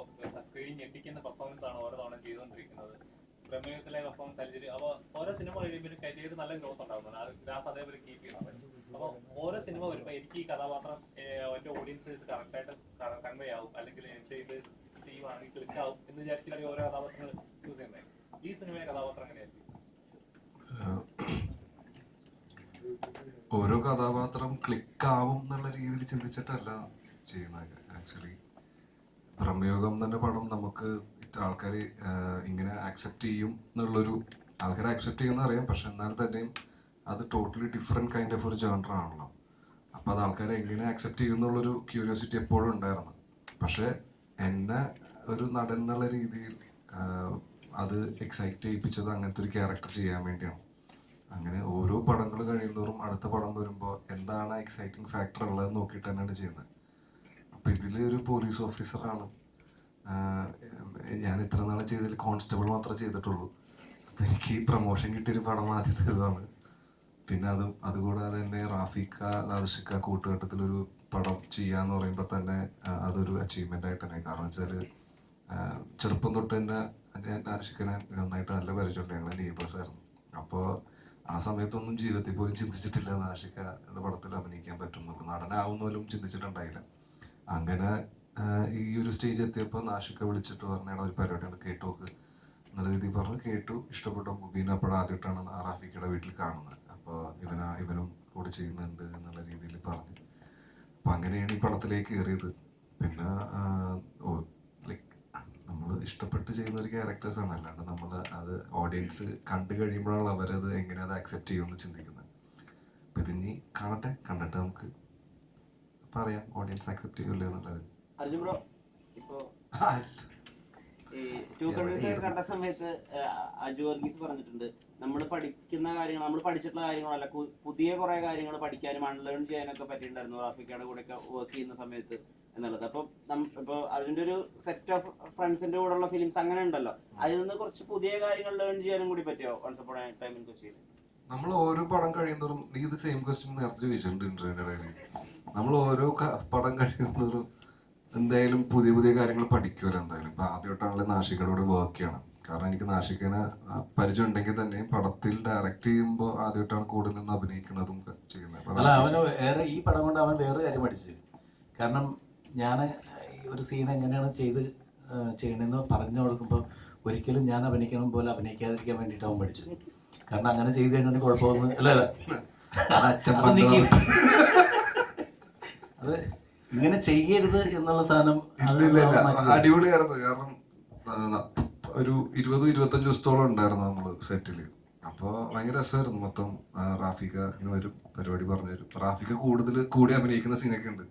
സ്ക്രീൻ ഞെട്ടിക്കുന്ന പെർഫോമൻസ് ആണ് ഓരോ തവണ ചെയ്തുകൊണ്ടിരിക്കുന്നത്. പ്രമേയത്തിലെ പെർഫോമൻസ് അല്ലെ. അപ്പോൾ ഓരോ സിനിമ കഴിയുമ്പോൾ കരിയർ നല്ല ഗ്രോത്ത് ഉണ്ടാകുന്നുണ്ട്. ഗ്രാഫ് അതേപോലെ കീപ്പ് ചെയ്യുന്നത്. അപ്പോൾ ഓരോ സിനിമ വരുമ്പോൾ എനിക്ക് ഈ കഥാപാത്രം എൻ്റെ ഓഡിയൻസ് ഇത് കറക്റ്റായിട്ട് കൺവേ ആവും, അല്ലെങ്കിൽ എൻ്റെ ഇത് ചെയ്യുവാണെങ്കിൽ ക്ലിക്ക് ആവും എന്ന് വിചാരിച്ചിട്ട് ഓരോ കഥാപാത്രങ്ങൾ ചൂസ് ചെയ്യുന്നത്. ഈ സിനിമയുടെ കഥാപാത്രം എങ്ങനെയായിരിക്കും? ഓരോ കഥാപാത്രം ക്ലിക്ക് ആവും എന്നുള്ള രീതിയിൽ ചിന്തിച്ചിട്ടല്ല ചെയ്യുന്നത്. ആക്ച്വലി പ്രമേയം തന്നെ പടം നമുക്ക് ഇത്ര ആൾക്കാർ ഇങ്ങനെ ആക്സെപ്റ്റ് ചെയ്യും എന്നുള്ളൊരു, ആൾക്കാരെ ആക്സെപ്റ്റ് ചെയ്യുമെന്ന് അറിയാം. പക്ഷെ എന്നാൽ തന്നെയും അത് ടോട്ടലി ഡിഫറെൻറ്റ് കൈൻഡ് ഓഫ് ഒരു ജോണർ ആണല്ലോ. അപ്പം അത് ആൾക്കാരെ എങ്ങനെ ആക്സെപ്റ്റ് ചെയ്യും എന്നുള്ളൊരു ക്യൂരിയോസിറ്റി എപ്പോഴും ഉണ്ടായിരുന്നു. പക്ഷെ എന്നെ ഒരു നടൻ എന്നുള്ള രീതിയിൽ അത് എക്സൈറ്റ് ചെയ്യിപ്പിച്ചത് അങ്ങനത്തെ ഒരു ക്യാരക്ടർ ചെയ്യാൻ വേണ്ടിയാണ്. അങ്ങനെ ഓരോ പടങ്ങൾ കഴിയുന്നതോറും അടുത്ത പടം വരുമ്പോൾ എന്താണ് എക്സൈറ്റിംഗ് ഫാക്ടർ ഉള്ളതെന്ന് നോക്കിയിട്ട് തന്നെയാണ് ചെയ്യുന്നത്. അപ്പം ഇതിൽ ഒരു പോലീസ് ഓഫീസറാണ് ഞാൻ ഇത്ര നാളെ ചെയ്തതിൽ കോൺസ്റ്റബിൾ മാത്രമേ ചെയ്തിട്ടുള്ളൂ. അപ്പം എനിക്ക് ഈ പ്രൊമോഷൻ കിട്ടിയൊരു പടം ആദ്യത്തെ ഇതാണ്. പിന്നെ അതുകൂടാതെ തന്നെ റാഫിക്ക നാദിഷിക്ക കൂട്ടുകെട്ടത്തിലൊരു പടം ചെയ്യാന്ന് പറയുമ്പോൾ തന്നെ അതൊരു അച്ചീവ്മെൻ്റ് ആയിട്ട് തന്നെ. കാരണം വെച്ചാൽ ചെറുപ്പം തൊട്ട് തന്നെ നാദിഷിക്കനെ നന്നായിട്ട് നല്ല പരിചയമുണ്ട്. ഞങ്ങൾ നെയ്ബേഴ്സ് ആയിരുന്നു. അപ്പോൾ ആ സമയത്തൊന്നും ജീവിതത്തിൽ പോലും ചിന്തിച്ചിട്ടില്ല നാദിഷിക്ക എന്ന പടത്തിൽ അഭിനയിക്കാൻ പറ്റുന്നുള്ളൂ. നടനാവുന്നതിലും ചിന്തിച്ചിട്ടുണ്ടായില്ല. അങ്ങനെ ഈ ഒരു സ്റ്റേജ് എത്തിയപ്പോൾ നാദിഷിക്ക വിളിച്ചിട്ട് പറഞ്ഞാൽ ഒരു പരിപാടിയാണ്, കേട്ടു നോക്ക് നല്ല രീതിയിൽ പറഞ്ഞു. കേട്ടു, ഇഷ്ടപ്പെട്ടു. മുബീന അപ്പോഴും ആദ്യമായിട്ടാണ് റാഫിക്കയുടെ വീട്ടിൽ കാണുന്നത്. അപ്പോൾ ഇവനും കൂടെ ചെയ്യുന്നുണ്ട് എന്നുള്ള രീതിയിൽ പറഞ്ഞു. അപ്പം അങ്ങനെയാണ് ഈ പടത്തിലേക്ക് കയറിയത്. പിന്നെ ലൈക്ക് നമ്മൾ ഇഷ്ടപ്പെട്ട് ചെയ്യുന്ന ഒരു ക്യാരക്ടേഴ്സാണ്. അല്ലാണ്ട് നമ്മൾ അത് ഓഡിയൻസ് കണ്ടു കഴിയുമ്പോഴാണ് അവരത് എങ്ങനെ അത് അക്സെപ്റ്റ് ചെയ്യുമെന്ന് ചിന്തിക്കുന്നത്. അപ്പം ഇതിനി കണ്ടിട്ട് നമുക്ക് പറയാം ഓഡിയൻസ് അക്സെപ്റ്റ് ചെയ്യില്ല എന്നുള്ളത്. അർജുൻ ബ്രോ, ഇപ്പോ ഈ ടു കൺട്രീസ് കണ്ട സമയത്ത് അജു വർഗീസ് പറഞ്ഞിട്ടുണ്ട്, നമ്മൾ പഠിക്കുന്ന കാര്യങ്ങൾ, നമ്മൾ പഠിച്ചിട്ടുള്ള കാര്യങ്ങളല്ല, പുതിയ കുറെ കാര്യങ്ങൾ പഠിക്കാനും അൺലേൺ ചെയ്യാനൊക്കെ പറ്റിയിട്ടുണ്ടായിരുന്നു റാഫിക്കയുടെ കൂടെ ഒക്കെ വർക്ക് ചെയ്യുന്ന സമയത്ത് എന്നുള്ളത്. അപ്പം ഇപ്പോൾ അതിൻ്റെ ഒരു സെറ്റ് ഓഫ് ഫ്രണ്ട്സിന്റെ കൂടെ ഉള്ള ഫിലിംസ് അങ്ങനെ ഉണ്ടല്ലോ, അതിൽ നിന്ന് കുറച്ച് പുതിയ കാര്യങ്ങൾ ലേൺ ചെയ്യാനും കൂടി പറ്റുമോ once upon a time in കൊച്ചിയിൽ? നമ്മൾ ഓരോ പടം കഴിയുന്നതും, നീ ഇത് സെയിം ക്വസ്റ്റ്യൻ നേരത്തെ ചോദിച്ചിട്ടുണ്ട് ഇന്റർവ്യൂവിന്റെ ഇടയിൽ. നമ്മൾ ഓരോ പടം കഴിയുന്നതും എന്തായാലും പുതിയ പുതിയ കാര്യങ്ങൾ പഠിക്കുമല്ലോ. എന്തായാലും ഇപ്പൊ ആദ്യമായിട്ടാണല്ലോ നാഷിക്കയോട് വർക്ക് ചെയ്യണം. കാരണം എനിക്ക് നാഷിക്കനെ പരിചയം ഉണ്ടെങ്കിൽ തന്നെ പടത്തിൽ ഡയറക്റ്റ് ചെയ്യുമ്പോൾ ആദ്യമായിട്ടാണ് കൂടെ നിന്ന് അഭിനയിക്കുന്നതും ചെയ്യുന്നത്. അല്ല, അവന് വേറെ ഈ പടം കൊണ്ട് അവൻ വേറെ കാര്യം പഠിച്ചു. കാരണം ഞാൻ ഒരു സീൻ എങ്ങനെയാണ് ചെയ്യണമെന്ന് പറഞ്ഞു കൊടുക്കുമ്പോൾ ഒരിക്കലും ഞാൻ അഭിനയിക്കണം പോലെ അഭിനയിക്കാതിരിക്കാൻ വേണ്ടിയിട്ട് അവൻ പഠിച്ചു. കാരണം അങ്ങനെ ചെയ്ത് കഴിഞ്ഞാൽ കുഴപ്പമൊന്നും അല്ല. അത് ഇങ്ങനെ ചെയ്യരുത് എന്നുള്ള സാധനം അടിപൊളിയായിരുന്നു. കാരണം ഒരു 20-25 ദിവസത്തോളം ഉണ്ടായിരുന്നു നമ്മള് സെറ്റില്. അപ്പോൾ ഭയങ്കര രസമായിരുന്നു. മൊത്തം റാഫിക്ക ഇങ്ങനെ വരും, പരിപാടി പറഞ്ഞു തരും. റാഫിക്ക കൂടി അഭിനയിക്കുന്ന സീനൊക്കെ ഉണ്ട്.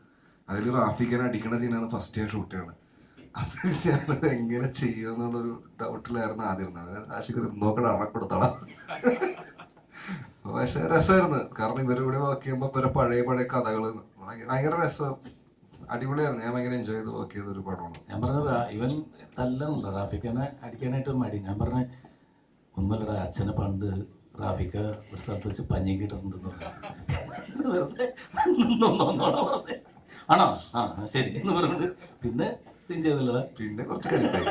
അതിൽ റാഫിക്കനെ അടിക്കുന്ന സീനാണ് ഫസ്റ്റ് ഞാൻ ഷൂട്ട് ചെയ്യണത്. അത് ഞാനത് എങ്ങനെ ചെയ്യുമെന്നുള്ളൊരു ഡൗട്ടിലായിരുന്നു ആദ്യം. റാഫിക്ക നോക്കണ അറപ്പെടുത്തണം. പക്ഷെ രസമായിരുന്നു. കാരണം ഇവരുടെ കൂടെ വർക്ക് ചെയ്യുമ്പോൾ ഇവരെ പഴയ കഥകൾ ഭയങ്കര രസം, അടിപൊളിയായിരുന്നു. ഞാൻ ഭയങ്കര എൻജോയ് ചെയ്ത് വർക്ക് ചെയ്ത ഒരു പടമാണ്. ഞാൻ പറഞ്ഞത് ഇവൻ തല്ലണല്ലോ റാഫിക്കനെ അടിക്കാനായിട്ട് മടി. ഞാൻ പറഞ്ഞ ഒന്നുമില്ലടാ, അച്ഛനെ പണ്ട് റാഫിക്ക ഒരു സ്ഥലത്ത് വെച്ച് പഞ്ഞിക്കിട്ടുണ്ടെന്ന് വെറുതെ പറഞ്ഞേ. ആണോ? ആ ശരി എന്ന് പറഞ്ഞിട്ട് പിന്നെ സീൻ ചെയ്തില്ലടാ. പിന്നെ കുറച്ച് കളിപ്പായി.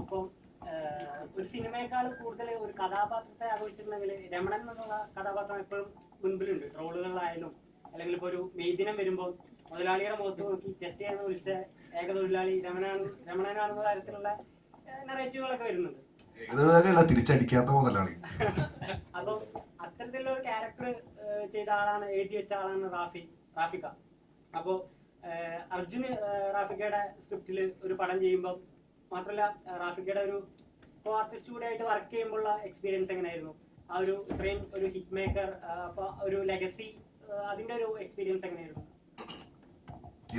ഇപ്പം ഒരു സിനിമയേക്കാൾ കൂടുതൽ ഒരു കഥാപാത്രത്തെ ആഘോഷിച്ചിട്ടുണ്ടെങ്കിൽ രമണൻ എന്നുള്ള കഥാപാത്രം എപ്പോഴും മുൻപിലുണ്ട്. ട്രോളുകളിലായാലും അല്ലെങ്കിൽ ഇപ്പോൾ ഒരു മെയ്ദിനം വരുമ്പോൾ മുതലാളിയുടെ മുഖത്ത് നോക്കി ചെറ്റയെന്ന് വിളിച്ച ഏക തൊഴിലാളി രമണനാണെന്ന തരത്തിലുള്ള നെറേറ്റീവുകളൊക്കെ വരുന്നുണ്ട്. തിരിച്ചടിക്കാത്ത മുതലാളി. അപ്പം അത്തരത്തിലുള്ള ഒരു ക്യാരക്ടർ ചെയ്ത ആളാണ്, എഴുതി വെച്ച ആളാണ് റാഫിക്ക. അപ്പോൾ അർജുന് റാഫിക്കയുടെ സ്ക്രിപ്റ്റിൽ ഒരു പടം ചെയ്യുമ്പോൾ മാത്രമല്ല റാഫിക്കയുടെ ഒരു ആർട്ടിസ്റ്റ് കൂടെ ആയിട്ട് വർക്ക് ചെയ്യുമ്പോഴുള്ള എക്സ്പീരിയൻസ് എങ്ങനെയായിരുന്നു? ആ ഒരു ഇത്രയും ഒരു ഹിറ്റ് മേക്കർ, അപ്പോൾ ഒരു ലെഗസി, അതിന്റെ ഒരു എക്സ്പീരിയൻസ് എങ്ങനെയായിരുന്നു?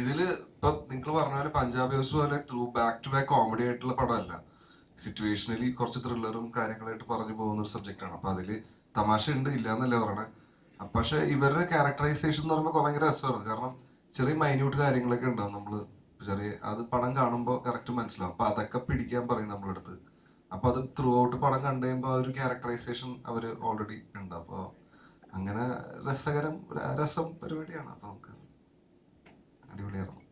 ഇതില് ഇപ്പൊ നിങ്ങൾ പറഞ്ഞ പോലെ പഞ്ചാബി ഹൗസ് പോലെ ബാക്ക് ടു ബാക്ക് കോമഡി ആയിട്ടുള്ള പടമല്ല. സിറ്റുവേഷനലി കുറച്ച് ത്രില്ലറും കാര്യങ്ങളായിട്ട് പറഞ്ഞു പോകുന്ന ഒരു സബ്ജക്റ്റ് ആണ്. അപ്പൊ അതില് തമാശ ഉണ്ട്, ഇല്ല എന്നല്ലേ പറയണേ. പക്ഷെ ഇവരുടെ ക്യാരക്ടറൈസേഷൻ എന്ന് പറയുമ്പോൾ ഭയങ്കര രസമാണ്. കാരണം ചെറിയ മൈന്യൂട്ട് കാര്യങ്ങളൊക്കെ ഉണ്ടാവും. നമ്മള് ചെറിയ അത് പടം കാണുമ്പോൾ കറക്റ്റ് മനസ്സിലാവും. അപ്പൊ അതൊക്കെ പിടിക്കാൻ പറയും നമ്മളെടുത്ത്. അപ്പൊ അത് ത്രൂ ഔട്ട് പടം കണ്ടു കഴിയുമ്പോൾ ആ ഒരു ക്യാരക്ടറൈസേഷൻ അവര് ഓൾറെഡി ഉണ്ട്. അപ്പൊ അങ്ങനെ രസം പരിപാടിയാണ്. അപ്പൊ നമുക്ക് അടിപൊളിയായിരുന്നു.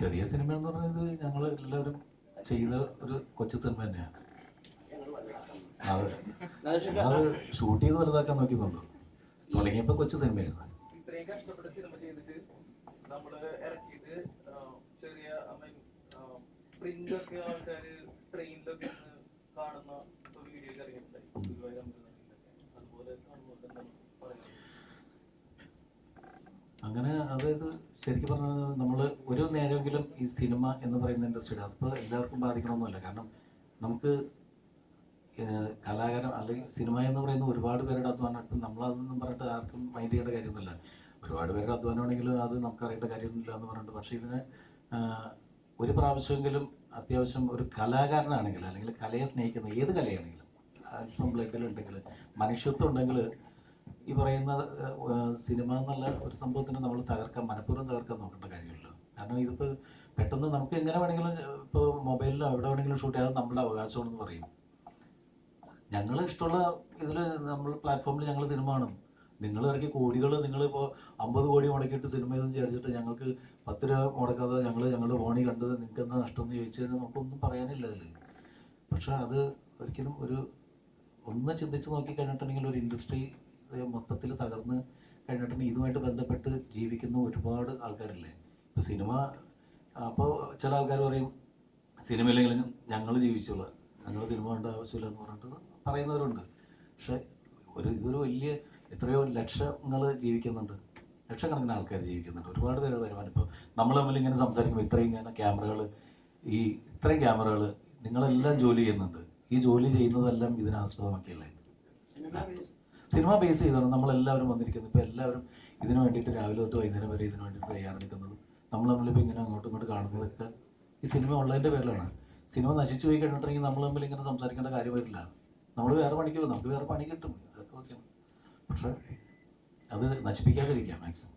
ചെറിയ സിനിമ എന്ന് പറയുന്നത് ഞങ്ങൾ എല്ലാവരും ചെയ്ത ഒരു കൊച്ചു സിനിമ തന്നെയാണ്. അത് ഷൂട്ട് ചെയ്ത് വലുതാക്കാൻ നോക്കുന്നുണ്ട്. തുടങ്ങിയപ്പോൾ കൊച്ചു സിനിമയായിരുന്നു. ഇത്രയും കഷ്ടപ്പെട്ട സിനിമ ചെയ്തിട്ട് നമ്മള് ഇറക്കിയിട്ട് ചെറിയ പ്രിന്റ് ഒക്കെ ആൾക്കാര് ട്രെയിനിലൊക്കെ കാണുന്ന വീഡിയോ ഇറങ്ങിയിട്ടുണ്ടായി. അതുപോലെ അങ്ങനെ അതായത് ശരിക്കും പറഞ്ഞാൽ നമ്മൾ ഒരു നേരമെങ്കിലും ഈ സിനിമ എന്ന് പറയുന്ന ഇൻഡസ്ട്രിയുടെ അപ്പോൾ എല്ലാവർക്കും ബാധിക്കണമെന്നില്ല. കാരണം നമുക്ക് കലാകാരൻ അല്ലെങ്കിൽ സിനിമ എന്ന് പറയുന്ന ഒരുപാട് പേരുടെ അധ്വാനം. ഇപ്പം നമ്മളതൊന്നും പറഞ്ഞിട്ട് ആർക്കും മൈൻഡ് ചെയ്യേണ്ട കാര്യമൊന്നുമില്ല. ഒരുപാട് പേരുടെ അധ്വാനമാണെങ്കിലും അത് നമുക്ക് അറിയേണ്ട കാര്യമൊന്നുമില്ല എന്ന് പറഞ്ഞിട്ട്. പക്ഷേ ഇതിന് ഒരു പ്രാവശ്യമെങ്കിലും അത്യാവശ്യം ഒരു കലാകാരനാണെങ്കിൽ അല്ലെങ്കിൽ കലയെ സ്നേഹിക്കുന്ന ഏത് കലയാണെങ്കിലും അല്പം ബ്ലഡിലുണ്ടെങ്കിൽ മനുഷ്യത്വം ഉണ്ടെങ്കിൽ ഈ പറയുന്ന സിനിമ എന്നുള്ള ഒരു സംഭവത്തിന് നമ്മൾ മനഃപൂർവ്വം തകർക്കാൻ നോക്കേണ്ട കാര്യമില്ല. കാരണം ഇതിപ്പോൾ പെട്ടെന്ന് നമുക്ക് എങ്ങനെ വേണമെങ്കിലും ഇപ്പോൾ മൊബൈലിലോ എവിടെ വേണമെങ്കിലും ഷൂട്ട് ചെയ്യാതെ നമ്മുടെ അവകാശമാണെന്ന് പറയും. ഞങ്ങൾ ഇഷ്ടമുള്ള ഇതിൽ നമ്മൾ പ്ലാറ്റ്ഫോമിൽ ഞങ്ങൾ സിനിമ കാണും. നിങ്ങൾ ഇറക്കി കോടികൾ, നിങ്ങളിപ്പോൾ 50 കോടി മുടക്കിയിട്ട് സിനിമ എന്ന് വിചാരിച്ചിട്ട് ഞങ്ങൾക്ക് 10 രൂപ മുടക്കാതെ ഞങ്ങളുടെ ഫോണിൽ കണ്ടത് നിങ്ങൾക്ക് എന്താ നഷ്ടം എന്ന് ചോദിച്ചു കഴിഞ്ഞാൽ നമുക്കൊന്നും പറയാനില്ല അതിൽ. പക്ഷെ അത് ഒരിക്കലും ഒന്ന് ചിന്തിച്ച് നോക്കി കഴിഞ്ഞിട്ടുണ്ടെങ്കിൽ ഒരു ഇൻഡസ്ട്രി മൊത്തത്തിൽ തകർന്ന് കഴിഞ്ഞിട്ടുണ്ടെങ്കിൽ ഇതുമായിട്ട് ബന്ധപ്പെട്ട് ജീവിക്കുന്ന ഒരുപാട് ആൾക്കാരില്ലേ. ഇപ്പോൾ സിനിമ അപ്പോൾ ചില ആൾക്കാർ പറയും സിനിമയിലെങ്കിലും ഞങ്ങൾ ജീവിച്ചോളാം, ഞങ്ങൾ സിനിമ കണ്ട ആവശ്യമില്ല എന്ന് പറഞ്ഞിട്ട് പറയുന്നവരുണ്ട്. പക്ഷെ ഇതൊരു വലിയ എത്രയോ ലക്ഷങ്ങൾ ജീവിക്കുന്നുണ്ട്, ലക്ഷക്കണക്കിന് ആൾക്കാർ ജീവിക്കുന്നുണ്ട്, ഒരുപാട് പേരുടെ വരുമാനം. ഇപ്പോൾ നമ്മൾ തമ്മിൽ ഇങ്ങനെ സംസാരിക്കുമ്പോൾ ഇത്രയും ക്യാമറകൾ നിങ്ങളെല്ലാം ജോലി ചെയ്യുന്നുണ്ട്. ഈ ജോലി ചെയ്യുന്നതെല്ലാം ഇതിനാസ്പദമാക്കിയല്ലേ, സിനിമ ബേസ് ചെയ്താണ് നമ്മളെല്ലാവരും വന്നിരിക്കുന്നത്. ഇപ്പോൾ എല്ലാവരും ഇതിനു വേണ്ടിയിട്ട് രാവിലെ തൊട്ട് വൈകുന്നേരം വരെ ഇതിനു വേണ്ടിയിട്ട് തയ്യാറെടുക്കുന്നത്. നമ്മൾ തമ്മിലിപ്പോൾ ഇങ്ങനെ അങ്ങോട്ടും ഇങ്ങോട്ട് കാണുന്നതൊക്കെ ഈ സിനിമ ഉള്ളതിൻ്റെ പേരിലാണ്. സിനിമ നശിച്ചു പോയി കഴിഞ്ഞിട്ടുണ്ടെങ്കിൽ നമ്മൾ തമ്മിൽ ഇങ്ങനെ സംസാരിക്കേണ്ട കാര്യം വരില്ല. നമ്മൾ വേറെ പണിക്ക് പോകും, നമുക്ക് വേറെ പണി കിട്ടും, അതൊക്കെ ഓക്കെയാണ്. പക്ഷെ അത് നശിപ്പിക്കാതിരിക്കാം മാക്സിമം.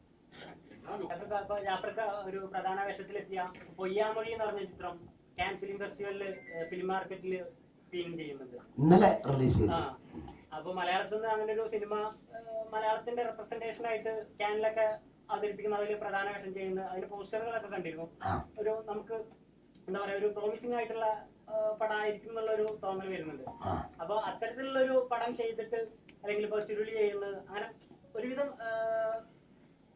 ഒരു പ്രധാന വേഷത്തിലെത്തിയ പൊയ്യാമൊഴി എന്ന് പറഞ്ഞ ചിത്രം കാൻ ഫിലിം ഫെസ്റ്റിവലില് ഫിലിം മാർക്കറ്റിൽ സ്ക്രീൻ ചെയ്യുന്നുണ്ട്, ഇന്നലെ റിലീസ് ചെയ്തു. അപ്പൊ മലയാളത്തിൽ നിന്ന് അങ്ങനെ ഒരു സിനിമ മലയാളത്തിന്റെ റെപ്രസെന്റേഷൻ ആയിട്ട് ക്യാനിലൊക്കെ അവതരിപ്പിക്കുന്ന അതിൽ പ്രധാന വേഷം ചെയ്യുന്ന അതിന്റെ പോസ്റ്ററുകളൊക്കെ കണ്ടിരുന്നു. ഒരു നമുക്ക് എന്താ പറയാ ഒരു പ്രോമിസിംഗ് ആയിട്ടുള്ള പടമായിരിക്കും എന്നുള്ള ഒരു തോന്നൽ വരുന്നുണ്ട്. അപ്പൊ അത്തരത്തിലുള്ള ഒരു പടം ചെയ്തിട്ട് അല്ലെങ്കിൽ ഇപ്പോൾ ചുരുളി ചെയ്യുന്നത് അങ്ങനെ ഒരുവിധം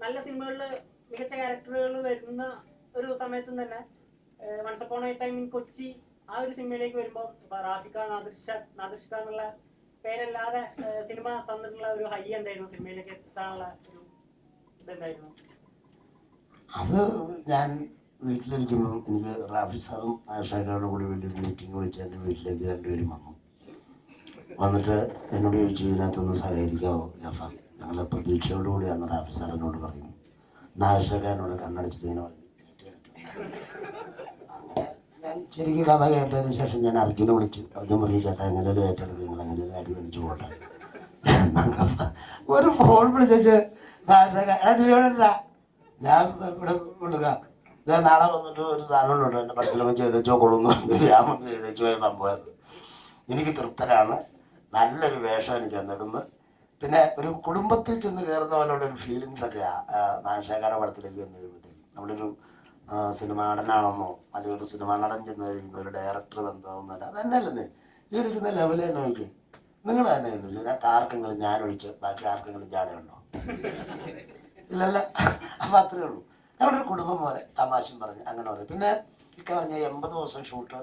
നല്ല സിനിമകളിൽ മികച്ച ക്യാരക്ടറുകൾ വരുന്ന ഒരു സമയത്തും തന്നെ once upon a time in Kochi ആ ഒരു സിനിമയിലേക്ക് വരുമ്പോൾ ഇപ്പൊ റാഫിക്ക നാദിർഷ എന്നുള്ള പേരല്ലാതെ സിനിമ തന്നിട്ടുള്ള ഒരു ഹൈ എന്തായിരുന്നു, സിനിമയിലേക്ക് എത്താനുള്ള ഒരു ഇതെന്തായിരുന്നു? അത് ഞാൻ വീട്ടിലിരിക്കുമ്പോൾ എനിക്ക് റാഫി സാറും ആഷാരോടും കൂടി വലിയൊരു മീറ്റിംഗ് വിളിച്ച് എൻ്റെ വീട്ടിലേക്ക് രണ്ടുപേരും വന്നിട്ട് എന്നോട് ചോദിച്ചു, ഇതിനകത്തൊന്ന് സഹകരിക്കാമോ ജാഫർ? ഞങ്ങൾ പ്രതീക്ഷയോടുകൂടിയാണ് റാഫി സാർ എന്നോട് പറയുന്നത്. നാഷക എന്നോട് കണ്ണടച്ചിട്ട് ഇങ്ങനെ പറഞ്ഞു. ഞാൻ ശരിക്കും കഥ കേട്ടതിന് ശേഷം ഞാൻ അർജുനെ വിളിച്ചു. അർജുൻ പറഞ്ഞു, ചേട്ടാ എങ്ങനെയൊരു ഏറ്റെടുത്ത് നിങ്ങൾ അങ്ങനെ ഒരു കാര്യം വിളിച്ചു പോട്ടെ. ഒരു ഫോൺ വിളിച്ചിട്ട് ഞാൻ ഇവിടെ വിളിക്കാം, ഞാൻ നാളെ വന്നിട്ട് ഒരു സാധനം ഉണ്ടോ എൻ്റെ പടത്തിലൊക്കെ ചെയ്തേച്ചോക്കൊള്ളുന്നു ഞാൻ വന്ന് ചെയ്തേച്ചു പോയ സംഭവം. എനിക്ക് തൃപ്തരാണ്, നല്ലൊരു വേഷം എനിക്ക് തന്നിരുന്നത്, പിന്നെ ഒരു കുടുംബത്തിൽ ചെന്ന് കയറുന്ന പോലുള്ള ഒരു ഫീലിങ്സ് ഒക്കെയാണ് നാശാക്കാരുടെ പടത്തിലേക്ക് ചെന്ന് കഴിയുമ്പോഴത്തേക്കും. നമ്മളൊരു സിനിമ നടനാണെന്നോ അല്ലെങ്കിൽ ഒരു സിനിമ നടൻ ചെന്ന് കഴിയുന്ന ഒരു ഡയറക്ടർ ബന്ധമൊന്നുമല്ല. അതന്നെയല്ലെന്നേ ഈ ഇരിക്കുന്ന ലെവൽ തന്നെ നോക്കി നിങ്ങൾ തന്നെ ചിന്തിച്ചു. ആർക്കെങ്കിലും ഞാനൊഴിച്ച് ബാക്കി ആർക്കെങ്കിലും ജാടയുണ്ടോ? ഇല്ലല്ല. അപ്പം അത്രയേ ഉള്ളൂ. ഞങ്ങളൊരു കുടുംബം പോലെ തമാശയും പറഞ്ഞ് അങ്ങനെ പറയും. പിന്നെ ഇക്ക പറഞ്ഞ 80 ദിവസം ഷൂട്ട്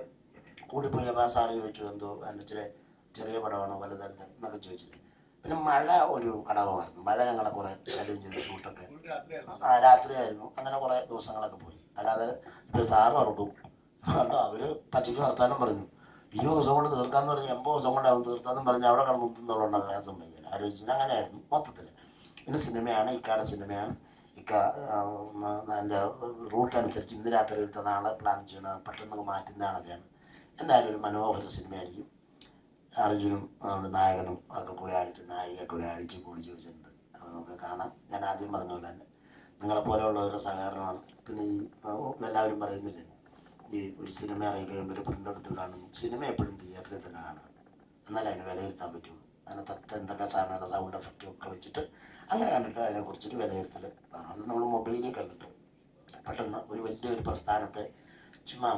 കൂടിപ്പോയി. അപ്പോൾ സാറ് ചോദിച്ചു എന്തോ എൻ്റെ ചെറിയ പടമാണോ വലുതല്ല എന്നൊക്കെ ചോദിച്ചില്ലേ. പിന്നെ മഴ ഒരു ഘടകമായിരുന്നു. മഴ ഞങ്ങളെ കുറേ ശല്യം ചെയ്തു. ഷൂട്ടൊക്കെ രാത്രിയായിരുന്നു. അങ്ങനെ കുറേ ദിവസങ്ങളൊക്കെ പോയി. അല്ലാതെ ഇപ്പോൾ സാറ് ഉറക്കും കണ്ടോ അവർ പച്ചയ്ക്ക് വർത്താനം പറഞ്ഞു 20 ദിവസം കൊണ്ട് തീർക്കാമെന്ന് പറഞ്ഞ് 80 ദിവസം കൊണ്ടാവും തീർക്കാമെന്നും പറഞ്ഞ് അവിടെ കടന്ന് മുത്തുന്നുള്ളതുണ്ടാകാൻ സമ്മതിക്കില്ല. ആലോചിച്ചില്ല. അങ്ങനെയായിരുന്നു മൊത്തത്തിൽ. പിന്നെ സിനിമയാണ്, ഇക്കയുടെ സിനിമയാണ്. ഇക്ക എൻ്റെ റൂട്ട് അനുസരിച്ച് ഇന്ന് രാത്രി എടുത്ത നാളെ പ്ലാൻ ചെയ്യണം, പെട്ടെന്ന് മാറ്റുന്ന ആളൊക്കെയാണ്. എന്തായാലും ഒരു മനോഹര സിനിമയായിരിക്കും. അർജുനും നായകനും ഒക്കെ കൂടി അടിച്ച് നായികയൊക്കെ കൂടി അടിച്ച് കൂടി ചോദിച്ചിട്ടുണ്ട്. അത് നമുക്ക് കാണാം. ഞാൻ ആദ്യം പറഞ്ഞ പോലെ തന്നെ നിങ്ങളെപ്പോലെയുള്ളവരുടെ സഹകരണമാണ്. പിന്നെ ഈ എല്ലാവരും പറയുന്നില്ലേ ഈ ഒരു സിനിമ ഇറങ്ങി കഴിയുമ്പോൾ ഒരു പ്രിൻ്റ് എടുത്ത് കാണുന്നു. സിനിമ എപ്പോഴും തിയേറ്ററിൽ തന്നെ കാണുക, എന്നാലേ അതിന് വിലയിരുത്താൻ പറ്റുള്ളൂ. അതിനകത്ത് എന്തൊക്കെ സാധനങ്ങൾ സൗണ്ട് എഫക്റ്റും ഒക്കെ വെച്ചിട്ട് അങ്ങനെ കണ്ടിട്ട് അതിനെക്കുറിച്ചൊരു വിലയിരുത്തൽ കാണാം. നമ്മൾ മൊബൈലിൽ കണ്ടിട്ട് പെട്ടെന്ന് ഒരു വലിയൊരു പ്രസ്ഥാനത്തെ ചുമ്മാ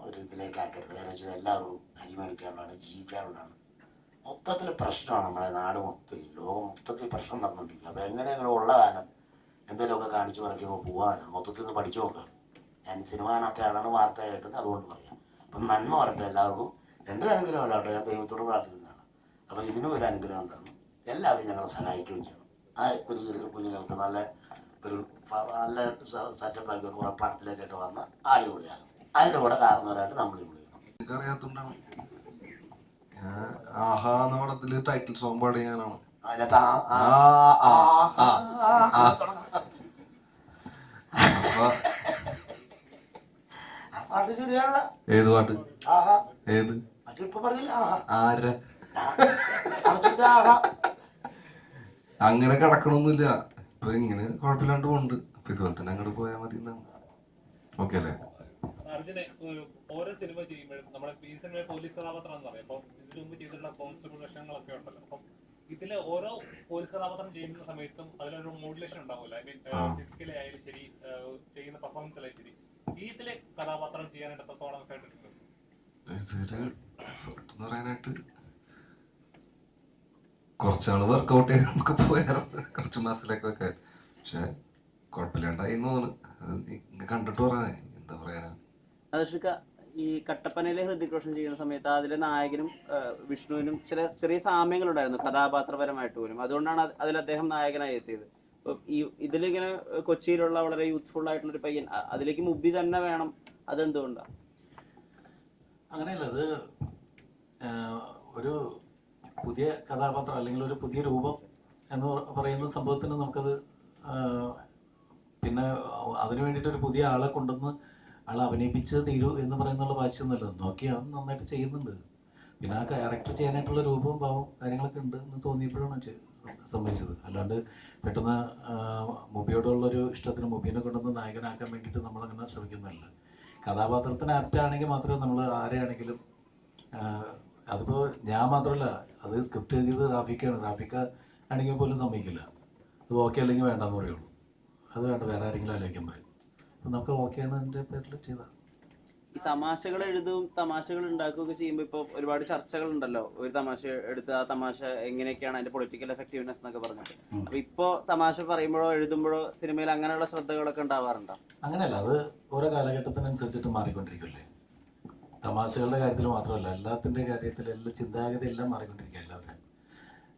ഒരു ഇതിലേക്ക് ആക്കരുത്. കാരണം വെച്ചാൽ എല്ലാവരും അരി മേടിക്കാനുള്ളതാണ്, ജീവിക്കാനുള്ളതാണ്. മൊത്തത്തിൽ പ്രശ്നമാണ് നമ്മുടെ നാട് മൊത്തം, ലോകം മൊത്തത്തിൽ പ്രശ്നം നടന്നുകൊണ്ടിരിക്കുക. അപ്പോൾ എങ്ങനെയെങ്കിലും ഉള്ള കാലം എന്തെങ്കിലുമൊക്കെ കാണിച്ച് പറയുമ്പോൾ പോകാനാണ്. മൊത്തത്തിൽ നിന്ന് പഠിച്ചു നോക്കാം. ഞാൻ സിനിമ കാണാത്ത ആളാണ്, വാർത്ത കേൾക്കുന്നത്, അതുകൊണ്ട് പറയാം. അപ്പം നന്മ വരട്ടെ എല്ലാവർക്കും. എൻ്റെ ഒരു അനുഗ്രഹം അല്ലാട്ടോ, ഞാൻ ദൈവത്തോട് പ്രാർത്ഥിക്കുന്നതാണ്. അപ്പോൾ ഇതിനും ഒരു അനുഗ്രഹം തരണം. എല്ലാവരും ഞങ്ങളെ സഹായിക്കുകയും ചെയ്യണം. ആ കുഞ്ഞുങ്ങൾക്ക് നല്ല ഒരു നല്ല സെറ്റപ്പാക്കി ഒരു കുറേ പടത്തിലേക്കൊക്കെ വന്ന് അടിപൊളിയാണ്. അതിൻ്റെ കൂടെ കാരണവരായിട്ട് നമ്മൾ വിളിക്കണം. എനിക്കറിയാത്തോണ്ടാണ് ആഹാ എന്ന പടത്തില് ടൈറ്റിൽ സോങ് പാടിയ ഞാനാണ്. അതിനകത്ത് പാട്ട് ശരിയാണല്ല. ഏത് പാട്ട്? ആഹാ. ഏത്? ഇപ്പൊ പറഞ്ഞില്ല ആഹാ. ആരാ? ആഹാ. അങ്ങനെ കിടക്കണമൊന്നുമില്ല. ഇപ്പൊ ഇങ്ങനെ കുഴപ്പമില്ലാണ്ട് പോകുന്നുണ്ട്. അപ്പൊ ഇതുപോലെ തന്നെ അങ്ങോട്ട് പോയാൽ മതി എന്നാണ്. ഓക്കെ അല്ലേ? അർജുനെ ഓരോ സിനിമ ചെയ്യുമ്പോഴും നമ്മുടെ ഈ സിനിമ പോലീസ് കഥാപാത്രം എന്ന് പറയും. അപ്പം ഇതിനു മുമ്പ് ചെയ്തിട്ടുള്ള കോൺസ്റ്റബിൾ വേഷങ്ങളൊക്കെ ഉണ്ടല്ലോ. അപ്പം ഇതില് ഓരോ പോലീസ് കഥാപാത്രം ചെയ്യുന്ന സമയത്തും അതിലൊരു മോഡുലേഷൻ ഉണ്ടാവുമല്ലോ. ഐ മീൻ ഫിസിക്കലി ആയാലും ശരി, ചെയ്യുന്ന പെർഫോമൻസ് ആയാലും ശരി. ഇതിലെ കഥാപാത്രം ചെയ്യാനായിട്ട് എത്രത്തോളം കേട്ടിട്ടുണ്ട്? പറയാനായിട്ട് കുറച്ചാള് വർക്കൗട്ട് ചെയ്ത് നമുക്ക് പോയായിരുന്നു, കുറച്ച് മാസത്തിലേക്ക് വെക്കാൻ. പക്ഷെ കുഴപ്പമില്ലാണ്ടായി തോന്നുന്നു. കണ്ടിട്ട് പറയാൻ എന്താ പറയാനാ. അദർശിക്ക ഈ കട്ടപ്പനയിലെ ഹൃതിക് റോഷൻ ചെയ്യുന്ന സമയത്ത് അതിലെ നായകനും വിഷ്ണുവിനും ചെറിയ സാമ്യങ്ങളുണ്ടായിരുന്നു കഥാപാത്രപരമായിട്ട് പോലും. അതുകൊണ്ടാണ് അതിൽ അദ്ദേഹം നായകനായി എത്തിയത്. ഈ ഇതിലിങ്ങനെ കൊച്ചിയിലുള്ള വളരെ യൂത്ത്ഫുൾ ആയിട്ടുള്ള ഒരു പയ്യൻ അതിലേക്ക് മുബി തന്നെ വേണം, അതെന്തുകൊണ്ടാണ്? അങ്ങനെയല്ല, അത് ഒരു പുതിയ കഥാപാത്രം അല്ലെങ്കിൽ ഒരു പുതിയ രൂപം എന്ന് പറയുന്ന സംഭവത്തിന് നമുക്കത് പിന്നെ അതിന് വേണ്ടിയിട്ടൊരു പുതിയ ആളെ കൊണ്ടുവന്ന് ആളെ അഭിനയിപ്പിച്ച് തീരൂ എന്ന് പറയുന്നുള്ള വാശിയൊന്നുമല്ല. നോക്കിയാണ് നന്നായിട്ട് ചെയ്യുന്നുണ്ട്. പിന്നെ ആ ക്യാരക്ടർ ചെയ്യാനായിട്ടുള്ള രൂപവും ഭാവവും കാര്യങ്ങളൊക്കെ ഉണ്ട് എന്ന് തോന്നിയപ്പോഴാണ് സംഭവിച്ചത്. അല്ലാണ്ട് പെട്ടെന്ന് മുബിയോടുള്ളൊരു ഇഷ്ടത്തിന് മുബീനെ കൊണ്ടുവന്ന് നായകനാക്കാൻ വേണ്ടിയിട്ട് നമ്മളങ്ങനെ ശ്രമിക്കുന്നില്ല. കഥാപാത്രത്തിന് ആപ്റ്റാണെങ്കിൽ മാത്രമേ നമ്മൾ ആരെയാണെങ്കിലും, അതിപ്പോൾ ഞാൻ മാത്രമല്ല, അത് സ്ക്രിപ്റ്റ് എഴുതിയത് റാഫിക്കാണ്. റാഫിക്ക ആണെങ്കിൽ പോലും സമ്മതിക്കില്ല. അത് ഓക്കെ അല്ലെങ്കിൽ വേണ്ടെന്ന് പറയുള്ളൂ. അത് വേണ്ട, വേറെ ആരെങ്കിലും ആലോചിക്കാൻ പറയും. അപ്പം നമുക്ക് ഓക്കെയാണ് എൻ്റെ പേരിൽ ചെയ്താൽ. ഈ തമാശകൾ എഴുതും തമാശകൾ ഉണ്ടാക്കുകയൊക്കെ ചെയ്യുമ്പോൾ ഇപ്പോൾ ഒരുപാട് ചർച്ചകളുണ്ടല്ലോ. ഒരു തമാശ എടുത്ത് ആ തമാശ എങ്ങനെയൊക്കെയാണ് അതിന്റെ പൊളിറ്റിക്കൽ എഫക്റ്റീവ്നെസ് എന്നൊക്കെ പറഞ്ഞിട്ട്. അപ്പൊ ഇപ്പോൾ തമാശ പറയുമ്പോഴോ എഴുതുമ്പോഴോ സിനിമയിൽ അങ്ങനെയുള്ള ശ്രദ്ധകളൊക്കെ ഉണ്ടാവാറുണ്ടോ? അങ്ങനെയല്ല, അത് ഓരോ കാലഘട്ടത്തിനനുസരിച്ചിട്ട് മാറിക്കൊണ്ടിരിക്കുമല്ലേ. തമാശകളുടെ കാര്യത്തിൽ മാത്രമല്ല, എല്ലാത്തിൻ്റെ കാര്യത്തിൽ എല്ലാ ചിന്താഗതി എല്ലാം മാറിക്കൊണ്ടിരിക്കുക എല്ലാവരും.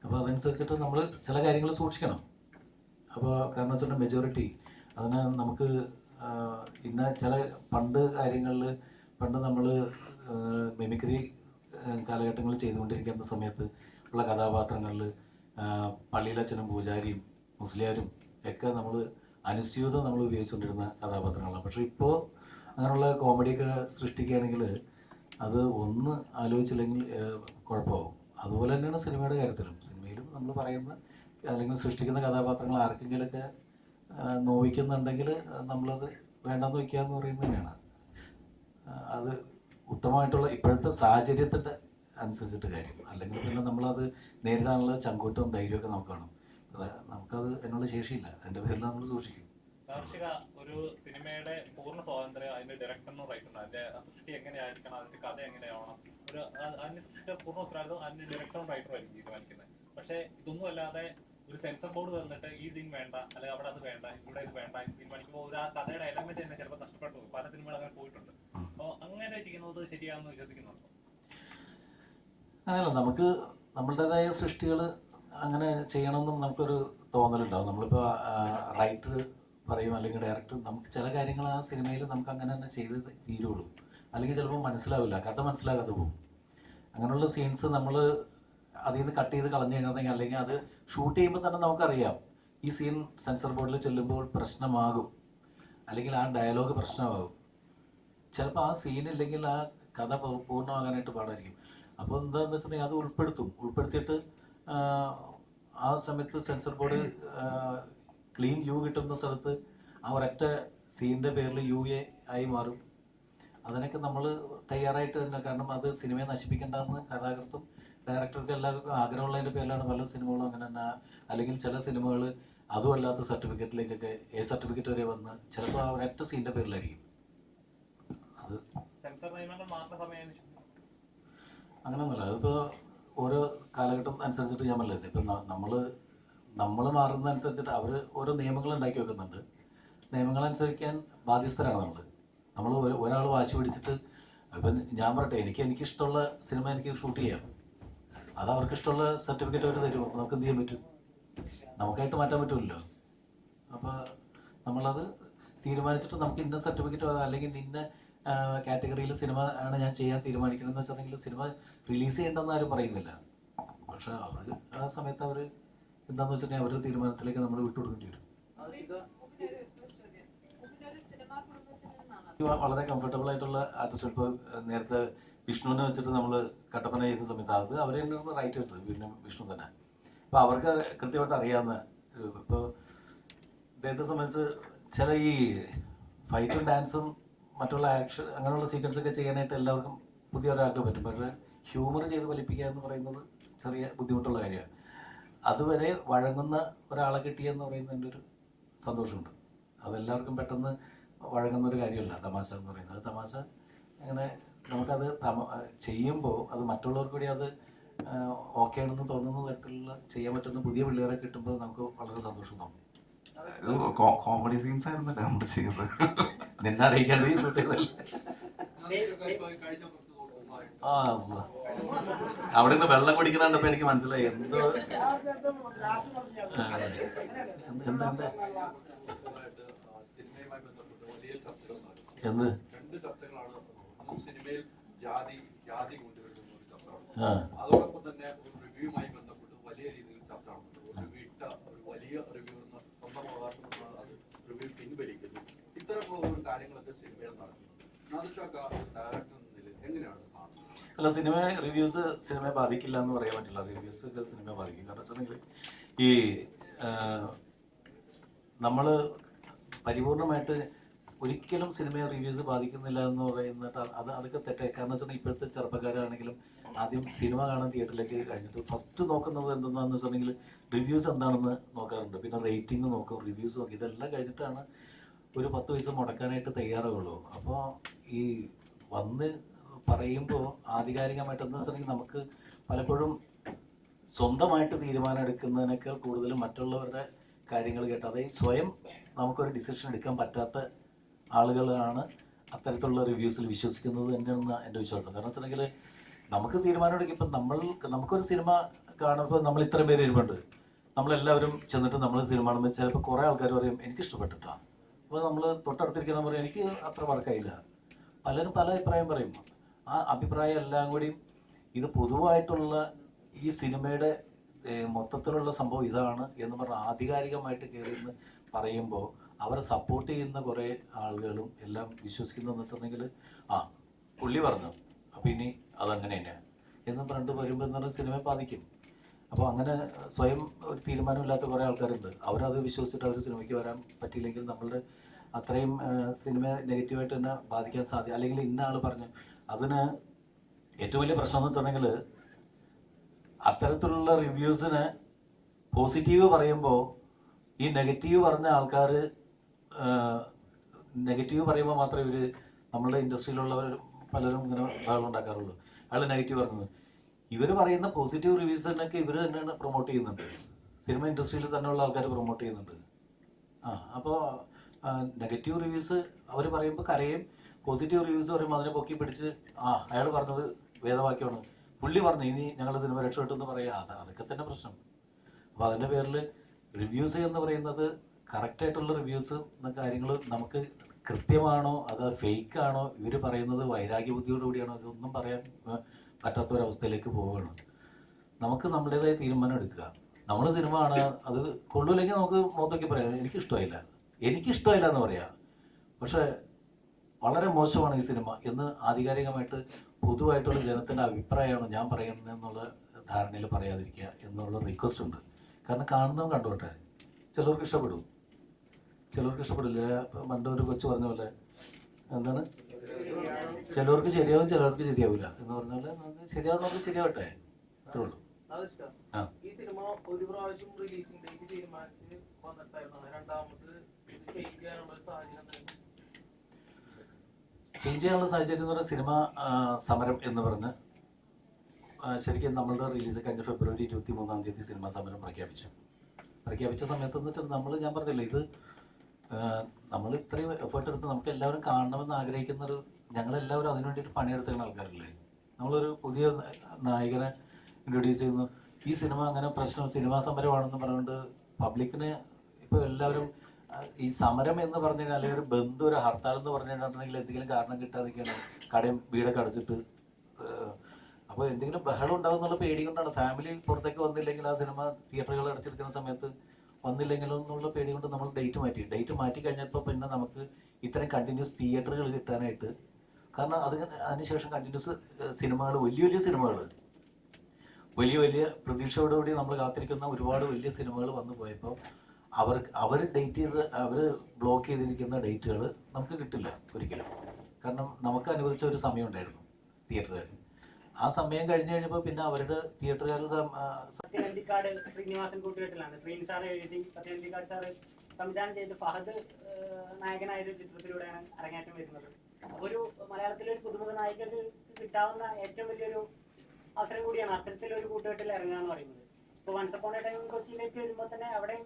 അപ്പോൾ അതനുസരിച്ചിട്ട് നമ്മൾ ചില കാര്യങ്ങൾ സൂക്ഷിക്കണം. അപ്പോൾ കാരണം വെച്ചിട്ടുണ്ടെങ്കിൽ മെജോറിറ്റി അതിന് നമുക്ക് ഇന്ന ചില പണ്ട് നമ്മൾ മിമിക്രി കാലഘട്ടങ്ങളിൽ ചെയ്തുകൊണ്ടിരിക്കുന്ന സമയത്ത് ഉള്ള കഥാപാത്രങ്ങളിൽ പള്ളിയിലച്ഛനും പൂജാരിയും മുസ്ലിയാരും ഒക്കെ നമ്മൾ അനുസ്യൂതം നമ്മൾ ഉപയോഗിച്ചുകൊണ്ടിരുന്ന കഥാപാത്രങ്ങളാണ്. പക്ഷേ ഇപ്പോൾ അങ്ങനെയുള്ള കോമഡിയൊക്കെ സൃഷ്ടിക്കുകയാണെങ്കിൽ അത് ഒന്ന് ആലോചിച്ചില്ലെങ്കിൽ കുഴപ്പമാവും. അതുപോലെ തന്നെയാണ് സിനിമയുടെ കാര്യത്തിലും. സിനിമയിലും നമ്മൾ പറയുന്ന അല്ലെങ്കിൽ സൃഷ്ടിക്കുന്ന കഥാപാത്രങ്ങൾ ആർക്കെങ്കിലുമൊക്കെ നോവിക്കുന്നുണ്ടെങ്കിൽ നമ്മളത് വേണ്ടെന്ന് വയ്ക്കുക എന്ന് പറയുന്നത് തന്നെയാണ്. അത് ഉത്തമമായിട്ടുള്ള ഇപ്പോഴത്തെ സാഹചര്യത്തിൻ്റെ അനുസരിച്ചിട്ട് കാര്യം. അല്ലെങ്കിൽ പിന്നെ നമ്മളത് നേരിടാനുള്ള ചങ്കൂറ്റവും ധൈര്യമൊക്കെ നമുക്ക് വേണം. നമുക്കത് അതിനുള്ള ശേഷിയില്ല. അതിൻ്റെ പേരിൽ നമ്മൾ സൂക്ഷിക്കും. കാർഷിക ഒരു സിനിമയുടെ പൂർണ്ണ സ്വാതന്ത്ര്യം അതിന്റെ ഡയറക്ടറിനും റൈറ്ററിനും അതിന്റെ സൃഷ്ടി എങ്ങനെയായിരിക്കണം, അതിന്റെ കഥ എങ്ങനെയാവണം, ഒരു അതിന്റെ സൃഷ്ടിയുടെ പൂർണ്ണ ഉത്തരവാദിത്വം അതിന്റെ ഡയറക്ടറും റൈറ്ററും ആയിരിക്കും തീരുമാനിക്കുന്നത്. പക്ഷേ ഇതൊന്നും അല്ലാതെ ഒരു സെൻസർ ബോർഡ് തന്നിട്ട് ഈ സീൻ വേണ്ട, അല്ലെങ്കിൽ അവിടെ അത് വേണ്ട, ഇവിടെ ഇത് വേണ്ട തീരുമാനിക്കുമ്പോൾ ഒരു ആ കഥയുടെ എലമെന്റ് തന്നെ ചിലപ്പോൾ നഷ്ടപ്പെട്ടു പോകും. പല സിനിമകൾ അങ്ങനെ പോയിട്ടുണ്ട്. അപ്പോൾ അങ്ങനെ ചെയ്യുന്നത് ശരിയാണെന്ന് വിശ്വസിക്കുന്നുണ്ടോ? അങ്ങനെയല്ല, നമുക്ക് നമ്മളുടേതായ സൃഷ്ടികൾ അങ്ങനെ ചെയ്യണമെന്നും നമുക്കൊരു തോന്നലുണ്ടാവും. നമ്മളിപ്പോൾ റൈറ്റർ പറയും അല്ലെങ്കിൽ ഡയറക്ടർ, നമുക്ക് ചില കാര്യങ്ങൾ ആ സിനിമയിൽ നമുക്ക് അങ്ങനെ തന്നെ ചെയ്ത് തീരുള്ളൂ. അല്ലെങ്കിൽ ചിലപ്പോൾ മനസ്സിലാവില്ല, കഥ മനസ്സിലാകാതെ പോകും. അങ്ങനെയുള്ള സീൻസ് നമ്മൾ അതിൽ നിന്ന് കട്ട് ചെയ്ത് കളഞ്ഞു കഴിഞ്ഞിട്ടുണ്ടെങ്കിൽ, അല്ലെങ്കിൽ അത് ഷൂട്ട് ചെയ്യുമ്പോൾ തന്നെ നമുക്കറിയാം ഈ സീൻ സെൻസർ ബോർഡിൽ ചെല്ലുമ്പോൾ പ്രശ്നമാകും, അല്ലെങ്കിൽ ആ ഡയലോഗ് പ്രശ്നമാകും. ചിലപ്പോൾ ആ സീനില്ലെങ്കിൽ ആ കഥ പൂർണ്ണമാകാനായിട്ട് പാടായിരിക്കും. അപ്പോൾ എന്താണെന്ന് വെച്ചിട്ടുണ്ടെങ്കിൽ അത് ഉൾപ്പെടുത്തിയിട്ട് ആ സമയത്ത് സെൻസർ ബോർഡ് ക്ലീൻ യു കിട്ടുന്ന സ്ഥലത്ത് ആ ഒരൊറ്റ സീനിൻ്റെ പേരിൽ UA ആയി മാറും. അതിനൊക്കെ നമ്മൾ തയ്യാറായിട്ട് തന്നെ, കാരണം അത് സിനിമയെ നശിപ്പിക്കേണ്ടെന്ന് കഥാകൃത്തും ഡയറക്ടർക്ക് എല്ലാവർക്കും ആഗ്രഹമുള്ളതിൻ്റെ പേരിലാണ് പല സിനിമകളും അങ്ങനെ തന്നെ. അല്ലെങ്കിൽ ചില സിനിമകൾ അതുമല്ലാത്ത സർട്ടിഫിക്കറ്റിലേക്കൊക്കെ സർട്ടിഫിക്കറ്റ് വരെ വന്ന് ചിലപ്പോൾ ആ ഒരൊറ്റ സീനിൻ്റെ പേരിലായിരിക്കും. അത് സെൻസർ നിയമങ്ങൾ മാത്രം സമയം അങ്ങനെയൊന്നുമല്ല. അതിപ്പോൾ ഓരോ കാലഘട്ടം അനുസരിച്ചിട്ട് ഞാൻ പറഞ്ഞില്ലേ, ഇപ്പം നമ്മൾ മാറുന്നതനുസരിച്ചിട്ട് അവർ ഓരോ നിയമങ്ങൾ ഉണ്ടാക്കി വെക്കുന്നുണ്ട്. നിയമങ്ങളനുസരിക്കാൻ ബാധ്യസ്ഥരാണ് നമ്മൾ ഒരാൾ വാശി പിടിച്ചിട്ട്, ഇപ്പം ഞാൻ പറയട്ടെ, എനിക്കിഷ്ടമുള്ള സിനിമ എനിക്ക് ഷൂട്ട് ചെയ്യാം, അത് അവർക്ക് ഇഷ്ടമുള്ള സർട്ടിഫിക്കറ്റ് അവർ തരും. അപ്പോൾ നമുക്ക് എന്ത് ചെയ്യാൻ പറ്റും? നമുക്കായിട്ട് മാറ്റാൻ പറ്റുമല്ലോ. അപ്പോൾ നമ്മളത് തീരുമാനിച്ചിട്ട് നമുക്ക് ഇന്ന സർട്ടിഫിക്കറ്റ് അല്ലെങ്കിൽ ഇന്ന കാറ്റഗറിയിൽ സിനിമ ആണ് ഞാൻ ചെയ്യാൻ തീരുമാനിക്കണമെന്ന് വെച്ചിട്ടുണ്ടെങ്കിൽ സിനിമ റിലീസ് ചെയ്യേണ്ടെന്ന് ആരും പറയുന്നില്ല. പക്ഷെ അവർ ആ സമയത്ത് അവർ എന്താണെന്ന് വെച്ചിട്ടുണ്ടെങ്കിൽ അവരുടെ തീരുമാനത്തിലേക്ക് നമ്മൾ വിട്ടുകൊടുക്കേണ്ടി വരും. വളരെ കംഫർട്ടബിൾ ആയിട്ടുള്ള ആർട്ടിസ്റ്റ്. ഇപ്പോൾ നേരത്തെ വിഷ്ണുവിനെ വെച്ചിട്ട് നമ്മൾ കട്ടപ്പന ചെയ്യുന്ന സമയത്ത് അത് അവർ തന്നെ റൈറ്റേഴ്സ്, പിന്നെ വിഷ്ണു തന്നെ. അപ്പോൾ അവർക്ക് കൃത്യമായിട്ട് അറിയാവുന്ന ഇപ്പോൾ ഇദ്ദേഹത്തെ സംബന്ധിച്ച് ചില ഈ ഫൈറ്റും ഡാൻസും മറ്റുള്ള ആക്ഷൻ അങ്ങനെയുള്ള സീക്വൻസൊക്കെ ചെയ്യാനായിട്ട് എല്ലാവർക്കും പുതിയ ഒരാൾക്ക് പറ്റും. പക്ഷേ ഹ്യൂമർ ചെയ്ത് ഫലിപ്പിക്കുക എന്ന് പറയുന്നത് ചെറിയ ബുദ്ധിമുട്ടുള്ള കാര്യമാണ്. അതുവരെ വഴങ്ങുന്ന ഒരാളെ കിട്ടിയെന്ന് പറയുന്നതിൻ്റെ ഒരു സന്തോഷമുണ്ട്. അതെല്ലാവർക്കും പെട്ടെന്ന് വഴങ്ങുന്ന ഒരു കാര്യമല്ല തമാശ എന്ന് പറയുന്നത്. തമാശ അങ്ങനെ നമുക്കത് ചെയ്യുമ്പോൾ അത് മറ്റുള്ളവർക്ക് കൂടി അത് ഓക്കെ ആണെന്ന് തോന്നുന്ന തരത്തിലുള്ള ചെയ്യാൻ പറ്റുന്ന പുതിയ പിള്ളേരെ കിട്ടുമ്പോൾ നമുക്ക് വളരെ സന്തോഷം തോന്നും. കോമഡി സീൻസ് ആയിരുന്നല്ലേ നമ്മൾ ചെയ്യുന്നത്. നിന്നെ അറിയിക്കാണ്ട് ഈ ഷൂട്ട് ചെയ്തല്ലേ. അവിടെ നിന്ന് വെള്ളം കുടിക്കണപ്പോ എനിക്ക് മനസ്സിലായി എന്തോ എന്ത് സിനിമയിൽ ജാതി കൊണ്ടുവരുന്ന ഒരു ചർച്ചയാണ്. അതോടൊപ്പം തന്നെ ഒരു റിവ്യൂമായി ബന്ധപ്പെട്ട് വലിയ രീതിയിൽ ചർച്ച നടത്തുന്നു. ഒരു വലിയ റിവ്യൂ എന്ന സ്വന്തം അവകാശമാണ്, അത് റിവ്യൂ പിൻവലിക്കുന്നു. ഇത്തരമുള്ള ഒരു കാര്യങ്ങളൊക്കെ സിനിമയിൽ നടക്കുന്നു. ഡയറക്ടർ എങ്ങനെയാണ് കാണുന്നത്? അല്ല, സിനിമ റിവ്യൂസ് സിനിമയെ ബാധിക്കില്ല എന്ന് പറയാൻ പറ്റില്ല. റിവ്യൂസ് സിനിമയെ ബാധിക്കും. കാരണം വെച്ചിട്ടുണ്ടെങ്കിൽ ഈ നമ്മൾ പരിപൂർണമായിട്ട് ഒരിക്കലും സിനിമയെ റിവ്യൂസ് ബാധിക്കുന്നില്ല എന്ന് പറയുന്നിട്ട് അതൊക്കെ തെറ്റായി. കാരണം വെച്ചിട്ടുണ്ടെങ്കിൽ ഇപ്പോഴത്തെ ചെറുപ്പക്കാരാണെങ്കിലും ആദ്യം സിനിമ കാണാൻ തിയേറ്ററിലേക്ക് കഴിഞ്ഞിട്ട് ഫസ്റ്റ് നോക്കുന്നത് എന്തെന്നാന്ന് വെച്ചിട്ടുണ്ടെങ്കിൽ റിവ്യൂസ് എന്താണെന്ന് നോക്കാറുണ്ട്. പിന്നെ റേറ്റിംഗ് നോക്കും, റിവ്യൂസ് നോക്കും. ഇതെല്ലാം കഴിഞ്ഞിട്ടാണ് ഒരു 10 പൈസ മുടക്കാനായിട്ട് തയ്യാറാവുള്ളൂ. അപ്പോൾ ഈ വന്ന് പറയുമ്പോൾ ആധികാരികമായിട്ടെന്ന് വെച്ചിട്ടുണ്ടെങ്കിൽ നമുക്ക് പലപ്പോഴും സ്വന്തമായിട്ട് തീരുമാനം എടുക്കുന്നതിനേക്കാൾ കൂടുതലും മറ്റുള്ളവരുടെ കാര്യങ്ങൾ കേട്ട്, അതായത് സ്വയം നമുക്കൊരു ഡിസിഷൻ എടുക്കാൻ പറ്റാത്ത ആളുകളാണ് അത്തരത്തിലുള്ള റിവ്യൂസിൽ വിശ്വസിക്കുന്നത് തന്നെയാണ് എൻ്റെ വിശ്വാസം. കാരണം വെച്ചിട്ടുണ്ടെങ്കിൽ നമുക്ക് തീരുമാനം എടുക്കുമ്പോൾ നമുക്കൊരു സിനിമ കാണുമ്പോൾ നമ്മൾ ഇത്രയും പേര് ഇരുപുണ്ട്, നമ്മളെല്ലാവരും ചെന്നിട്ട് നമ്മൾ സിനിമ കാണുമ്പോൾ ചിലപ്പോൾ കുറേ ആൾക്കാർ പറയും എനിക്കിഷ്ടപ്പെട്ടിട്ടാണ്. അപ്പോൾ നമ്മൾ തൊട്ടടുത്തിരിക്കുന്ന പറയും എനിക്ക് അത്ര വർക്കായില്ല. പലരും പല അഭിപ്രായം പറയും. ആ അഭിപ്രായം എല്ലാം കൂടി ഇത് പൊതുവായിട്ടുള്ള ഈ സിനിമയുടെ മൊത്തത്തിലുള്ള സംഭവം ഇതാണ് എന്ന് പറഞ്ഞ് ആധികാരികമായിട്ട് കയറിയെന്ന് പറയുമ്പോൾ അവരെ സപ്പോർട്ട് ചെയ്യുന്ന കുറേ ആളുകളും എല്ലാം വിശ്വസിക്കുന്നതെന്ന് വെച്ചിട്ടുണ്ടെങ്കിൽ പുള്ളി പറഞ്ഞു അപ്പോൾ ഇനി അതങ്ങനെ തന്നെയാണ് എന്ന് പറഞ്ഞിട്ട് വരുമ്പോൾ എന്ന് പറഞ്ഞാൽ സിനിമയെ ബാധിക്കും. അപ്പോൾ അങ്ങനെ സ്വയം ഒരു തീരുമാനമില്ലാത്ത കുറേ ആൾക്കാരുണ്ട്. അവരത് വിശ്വസിച്ചിട്ട് അവർ സിനിമയ്ക്ക് വരാൻ പറ്റിയില്ലെങ്കിൽ നമ്മളുടെ അത്രയും സിനിമ നെഗറ്റീവായിട്ട് തന്നെ ബാധിക്കാൻ സാധ്യത. അല്ലെങ്കിൽ ഇന്ന ആൾ പറഞ്ഞു അതിന് ഏറ്റവും വലിയ പ്രശ്നം എന്ന് വെച്ചിട്ടുണ്ടെങ്കിൽ അത്തരത്തിലുള്ള റിവ്യൂസിന് പോസിറ്റീവ് പറയുമ്പോൾ ഈ നെഗറ്റീവ് പറഞ്ഞ ആൾക്കാർ നെഗറ്റീവ് പറയുമ്പോൾ മാത്രമേ ഇവർ നമ്മളുടെ ഇൻഡസ്ട്രിയിലുള്ളവർ പലരും ഇങ്ങനെ ബഹളം ഉണ്ടാക്കാറുള്ളൂ. അയാൾ നെഗറ്റീവ് പറഞ്ഞത്, ഇവർ പറയുന്ന പോസിറ്റീവ് റിവ്യൂസിനൊക്കെ ഇവർ തന്നെയാണ് പ്രൊമോട്ട് ചെയ്യുന്നുണ്ട്. സിനിമ ഇൻഡസ്ട്രിയിൽ തന്നെയുള്ള ആൾക്കാർ പ്രൊമോട്ട് ചെയ്യുന്നുണ്ട്. അപ്പോൾ നെഗറ്റീവ് റിവ്യൂസ് അവർ പറയുമ്പോൾ കരയും, പോസിറ്റീവ് റിവ്യൂസ് പറയുമ്പോൾ അതിനെ പൊക്കി പിടിച്ച് അയാൾ പറഞ്ഞത് വേദവാക്യമാണ്, പുള്ളി പറഞ്ഞു ഇനി ഞങ്ങൾ സിനിമ രക്ഷപ്പെട്ടെന്ന് പറയാം. അതൊക്കെ തന്നെ പ്രശ്നം. അപ്പോൾ അതിൻ്റെ പേരിൽ റിവ്യൂസ് എന്ന് പറയുന്നത് കറക്റ്റായിട്ടുള്ള റിവ്യൂസ് എന്ന കാര്യങ്ങൾ നമുക്ക് കൃത്യമാണോ അത് ഫേക്കാണോ, ഇവർ പറയുന്നത് വൈരാഗ്യ ബുദ്ധിയോടുകൂടിയാണോ, ഇതൊന്നും പറയാൻ പറ്റാത്തൊരവസ്ഥയിലേക്ക് പോവുകയാണ്. നമുക്ക് നമ്മുടേതായ തീരുമാനം എടുക്കുക. നമ്മൾ സിനിമ ആണ്, അത് കൊള്ളൂല്ലെങ്കിൽ നമുക്ക് മുഖത്തൊക്കെ പറയാം എനിക്കിഷ്ടമില്ല എന്ന് പറയാം. പക്ഷേ വളരെ മോശമാണ് ഈ സിനിമ എന്ന് ആധികാരികമായിട്ട് പൊതുവായിട്ടുള്ള ജനത്തിൻ്റെ അഭിപ്രായമാണ് ഞാൻ പറയുന്നതെന്നുള്ള ധാരണയിൽ പറയാതിരിക്കുക എന്നുള്ള റിക്വസ്റ്റ് ഉണ്ട്. കാരണം കാണുന്നവൻ കണ്ടോട്ടെ, ചിലർക്ക് ഇഷ്ടപ്പെടും, ചിലർക്ക് ഇഷ്ടപ്പെടില്ല. പണ്ട് ഒരു കൊച്ചു പറഞ്ഞ പോലെ എന്താണ്, ചിലർക്ക് ശരിയാവും ചിലർക്ക് ശരിയാവില്ല എന്ന് പറഞ്ഞ പോലെ ശരിയാവുന്നവർക്ക് ശരിയാവട്ടെ, അത്രേ ഉള്ളൂ. ഈ സിനിമ ഒരു പ്രാവശ്യം റിലീസിംഗ് ഡേറ്റ് തീരുമാനിച്ച് വന്നിട്ടായിരുന്നു, രണ്ടാമത് ചേഞ്ച് ചെയ്യാനുള്ള സാഹചര്യം ചേഞ്ച് ചെയ്യാനുള്ള സാഹചര്യം എന്ന് പറഞ്ഞാൽ സിനിമ സമരം എന്ന് പറഞ്ഞ് ശരിക്കും നമ്മളുടെ റിലീസ് കഴിഞ്ഞ ഫെബ്രുവരി 23 സിനിമാ സമരം പ്രഖ്യാപിച്ച സമയത്ത് എന്ന് വെച്ചാൽ ഞാൻ പറഞ്ഞില്ലേ, ഇത് നമ്മൾ ഇത്രയും എഫേർട്ട് എടുത്ത് നമുക്ക് എല്ലാവരും കാണണമെന്ന് ആഗ്രഹിക്കുന്നൊരു, ഞങ്ങളെല്ലാവരും അതിനു വേണ്ടിയിട്ട് പണിയെടുത്തുന്ന ആൾക്കാരല്ലേ. നമ്മളൊരു പുതിയ നായകനെ ഇൻട്രൊഡ്യൂസ് ചെയ്യുന്നു, ഈ സിനിമ അങ്ങനെ പ്രശ്നം സിനിമാ സമരമാണെന്ന് പറഞ്ഞുകൊണ്ട് പബ്ലിക്കിന് ഇപ്പോൾ എല്ലാവരും ഈ സമരം എന്ന് പറഞ്ഞു കഴിഞ്ഞാൽ അല്ലെങ്കിൽ ഒരു ബന്ധു ഒരു ഹർത്താൽ എന്ന് പറഞ്ഞു കഴിഞ്ഞിട്ടുണ്ടെങ്കിൽ എന്തെങ്കിലും കാരണം കിട്ടാതിരിക്കാണ് കടയും വീടൊക്കെ അടച്ചിട്ട്. അപ്പോൾ എന്തെങ്കിലും ബഹളം ഉണ്ടാവും എന്നുള്ള പേടി കൊണ്ടാണ്. ഫാമിലി പുറത്തേക്ക് വന്നില്ലെങ്കിൽ, ആ സിനിമ തിയേറ്ററുകൾ അടച്ചിരിക്കുന്ന സമയത്ത് വന്നില്ലെങ്കിലോ എന്നുള്ള പേടി കൊണ്ട് നമ്മൾ ഡേറ്റ് മാറ്റി കഴിഞ്ഞപ്പോൾ പിന്നെ നമുക്ക് ഇത്രയും കണ്ടിന്യൂസ് തിയേറ്ററുകൾ കിട്ടാനായിട്ട്, കാരണം അതിനുശേഷം കണ്ടിന്യൂസ് സിനിമകൾ, വലിയ സിനിമകൾ, വലിയ പ്രതീക്ഷയോടുകൂടി നമ്മൾ കാത്തിരിക്കുന്ന ഒരുപാട് വലിയ സിനിമകൾ വന്നു പോയപ്പോൾ അവർ ഡേറ്റ് ചെയ്ത് അവർ ബ്ലോക്ക് ചെയ്തിരിക്കുന്ന ഡേറ്റുകൾ നമുക്ക് കിട്ടില്ല ഒരിക്കലും. കാരണം നമുക്ക് അനുവദിച്ച ഒരു സമയം ഉണ്ടായിരുന്നു തിയേറ്ററുകാർ. ആ സമയം കഴിഞ്ഞപ്പോൾ പിന്നെ അവരുടെ തിയേറ്ററുകാർ സത്യനന്ദിക്കാട് ശ്രീനിവാസൻ കൂട്ടുകെട്ടിലാണ് ശ്രീൻ സാർ എഴുതി സത്യനന്ദിക്കാട് സാർ സംവിധാനം ചെയ്ത് ഫഹദ് നായകനായ ഒരു ചിത്രത്തിലൂടെയാണ് അരങ്ങേറ്റം വരുന്നത്. ഒരു മലയാളത്തിലെ ഒരു പുതുമുഖ നായികർക്ക് കിട്ടാവുന്ന ഏറ്റവും വലിയൊരു അവസരം കൂടിയാണ് അത്തരത്തിലൊരു കൂട്ടുകെട്ടിൽ ഇറങ്ങുക എന്ന് പറയുന്നത്. ഇപ്പോൾ വൺസ് അപ്പോൺ എ ടൈം കൊച്ചിയിലേക്ക് വരുമ്പോൾ തന്നെ അവിടെ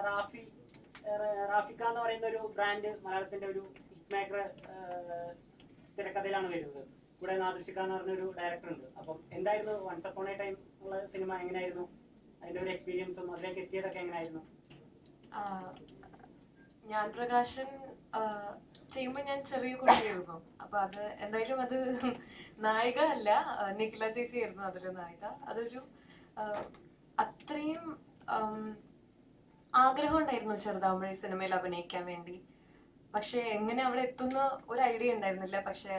റാഫിക്ക എന്ന് പറയുന്ന ഒരു ബ്രാൻഡ് മലയാളത്തിന്റെ ഒരു ഹിറ്റ് മേക്കർ തിരക്കഥയിലാണ് വരുന്നത്. ഇവിടെ നാദൃഷിക്ക എന്ന് പറഞ്ഞൊരു ഡയറക്ടർ ഉണ്ട്. അപ്പം എന്തായിരുന്നു വൺസ് അപ്പോൺ എ ടൈം ഉള്ള സിനിമ, എങ്ങനെയായിരുന്നു അതിന്റെ ഒരു എക്സ്പീരിയൻസും അതിലേക്ക് എത്തിയതൊക്കെ എങ്ങനെയായിരുന്നു? ഞാൻ പ്രകാശൻ ചെയ്യുമ്പോൾ ഞാൻ ചെറിയ കുട്ടിയായിരുന്നു. അപ്പൊ അത് എന്തായാലും അത് നായിക അല്ല, നിഖില ചേച്ചി ആയിരുന്നു അതിലെ നായിക. അതൊരു അത്രയും ആഗ്രഹം ഉണ്ടായിരുന്നു ചെറുതാവുമ്പോഴേ സിനിമയിൽ അഭിനയിക്കാൻ വേണ്ടി. പക്ഷെ എങ്ങനെ അവിടെ എത്തുന്ന ഒരു ഐഡിയ ഉണ്ടായിരുന്നില്ല. പക്ഷെ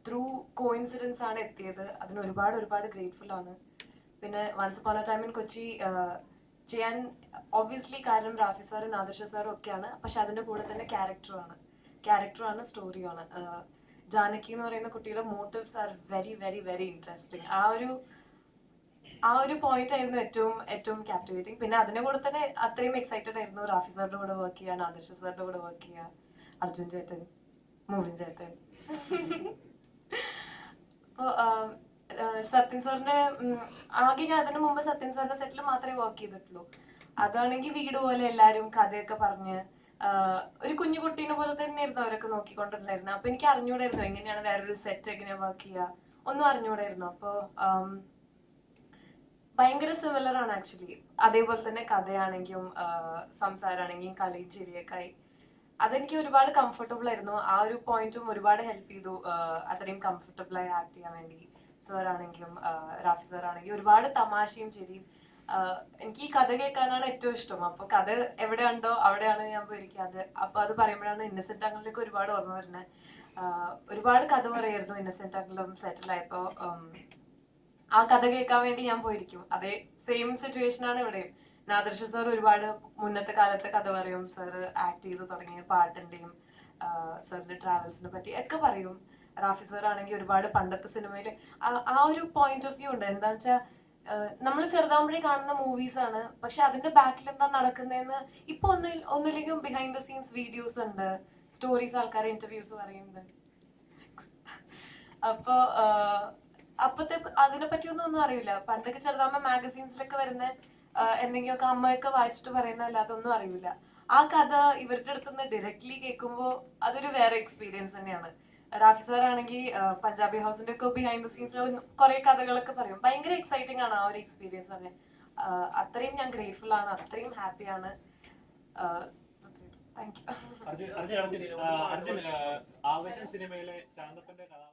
ത്രൂ കോയിൻസിഡൻസ് ആണ് എത്തിയത്. അതിന് ഒരുപാട് ഗ്രേറ്റ്ഫുൾ ആണ്. പിന്നെ once upon a time in Kochi ചെയ്യാൻ ഒബ്വിയസ്ലി കാരണം റാഫി സാറും നാദിർഷ സാറും ഒക്കെയാണ്. പക്ഷെ അതിന്റെ കൂടെ തന്നെ ക്യാരക്ടറാണ് സ്റ്റോറിയാണ്. ജാനകി എന്ന് പറയുന്ന കുട്ടിയുടെ മോട്ടീവ്സ് ആർ വെരി ഇൻട്രസ്റ്റിംഗ്. ആ ഒരു പോയിന്റ് ആയിരുന്നു ഏറ്റവും ക്യാപ്റ്റിവേറ്റിംഗ്. പിന്നെ അതിന്റെ കൂടെ തന്നെ അത്രയും എക്സൈറ്റഡ് ആയിരുന്നു റാഫി സാറിന്റെ കൂടെ വർക്ക് ചെയ്യാൻ, ആദർശ സാറിന്റെ കൂടെ വർക്ക് ചെയ്യാൻ, അർജുൻ ചേട്ടൻ, മോഹൻ ചേട്ടൻ. അപ്പോൾ സത്യൻ സാറിന്റെ ആകെ ഞാൻ അതിന് മുമ്പ് സത്യൻ സാറിന്റെ സെറ്റിൽ മാത്രമേ വർക്ക് ചെയ്തിട്ടുള്ളൂ. അതാണെങ്കിൽ വീട് പോലെ എല്ലാരും കഥയൊക്കെ പറഞ്ഞ് ഒരു കുഞ്ഞു കുട്ടീനെ പോലെ തന്നെയായിരുന്നു അവരൊക്കെ നോക്കിക്കൊണ്ടിരുന്നായിരുന്നു. അപ്പൊ എനിക്ക് അറിഞ്ഞൂടായിരുന്നു എങ്ങനെയാണ് വേറൊരു സെറ്റ് എങ്ങനെ വർക്ക് ചെയ്യുക, ഒന്നും അറിഞ്ഞൂടായിരുന്നു. അപ്പോൾ ഭയങ്കര സിമിലർ ആണ് ആക്ച്വലി. അതേപോലെ തന്നെ കഥയാണെങ്കിലും സംസാരമാണെങ്കിലും കളി ചിരിയൊക്കെ ആയി. അതെനിക്ക് ഒരുപാട് കംഫർട്ടബിൾ ആയിരുന്നു. ആ ഒരു പോയിന്റും ഒരുപാട് ഹെൽപ്പ് ചെയ്തു അത്രയും കംഫർട്ടബിൾ ആയി ആക്ട് ചെയ്യാൻ വേണ്ടി. സാറാണെങ്കിലും റാഫി സാറാണെങ്കിലും ഒരുപാട് തമാശയും ചിരിയും. എനിക്ക് ഈ കഥ കേൾക്കാനാണ് ഏറ്റവും ഇഷ്ടം. അപ്പൊ കഥ എവിടെ ഉണ്ടോ അവിടെയാണ് ഞാൻ പോയിരിക്കുക. അപ്പൊ അത് പറയുമ്പോഴാണ് ഇന്നസെന്റ് അങ്കിളിലേക്ക് ഒരുപാട് ഓർമ്മ വരുന്നത്. ഒരുപാട് കഥ പറയായിരുന്നു ഇന്നസെന്റ് അങ്കിളും സെറ്റിലായപ്പോ. ആ കഥ കേൾക്കാൻ വേണ്ടി ഞാൻ പോയിരിക്കും. അതേ സെയിം സിറ്റുവേഷൻ ആണ് ഇവിടെ. നാദർഷ സാർ ഒരുപാട് മുന്നത്തെ കാലത്തെ കഥ പറയും. സാർ ആക്ട് ചെയ്ത് തുടങ്ങിയ പാട്ടിന്റെയും സാറിന്റെ ട്രാവൽസിനെ പറ്റി ഒക്കെ പറയും. റാഫി സർ ആണെങ്കിൽ ഒരുപാട് പണ്ടത്തെ സിനിമയിൽ ആ ഒരു പോയിന്റ് ഓഫ് വ്യൂ ഉണ്ട്. എന്താന്ന് വെച്ചാൽ നമ്മൾ ചെറുതാകുമ്പോഴേ കാണുന്ന മൂവീസ് ആണ്, പക്ഷെ അതിന്റെ ബാക്കിൽ എന്താ നടക്കുന്നതെന്ന് ഇപ്പൊ ഒന്നില്ലെങ്കിലും ബിഹൈൻഡ് ദ സീൻസ് വീഡിയോസ് ഉണ്ട്, സ്റ്റോറീസ്, ആൾക്കാരെ ഇന്റർവ്യൂസ് പറയുന്നുണ്ട്. അപ്പോ അപ്പത്തെ അതിനെ പറ്റിയൊന്നും അറിയില്ല. പണ്ടൊക്കെ ചെറുതാകുമ്പോ മാഗസീൻസിലൊക്കെ വരുന്ന എന്തെങ്കിലുമൊക്കെ അമ്മയൊക്കെ വായിച്ചിട്ട് പറയുന്നതല്ല, അതൊന്നും അറിയില്ല. ആ കഥ ഇവരുടെ അടുത്തുനിന്ന് ഡയറക്ട്ലി കേൾക്കുമ്പോൾ അതൊരു വേറെ എക്സ്പീരിയൻസ് തന്നെയാണ്. റാഫി സാർ ആണെങ്കിൽ പഞ്ചാബി ഹൗസിന്റെ ഒക്കെ ബിഹൈൻഡ് ദ സീൻസ് കുറെ കഥകളൊക്കെ പറയും. ഭയങ്കര എക്സൈറ്റിംഗ് ആണ് ആ ഒരു എക്സ്പീരിയൻസ് തന്നെ. അത്രയും ഞാൻ ഗ്രേറ്റ്ഫുൾ ആണ്, അത്രയും ഹാപ്പിയാണ്. Thank you. അർജുൻ ആവേശം സിനിമയിലെ ശാന്തപ്പന്റെ കഥ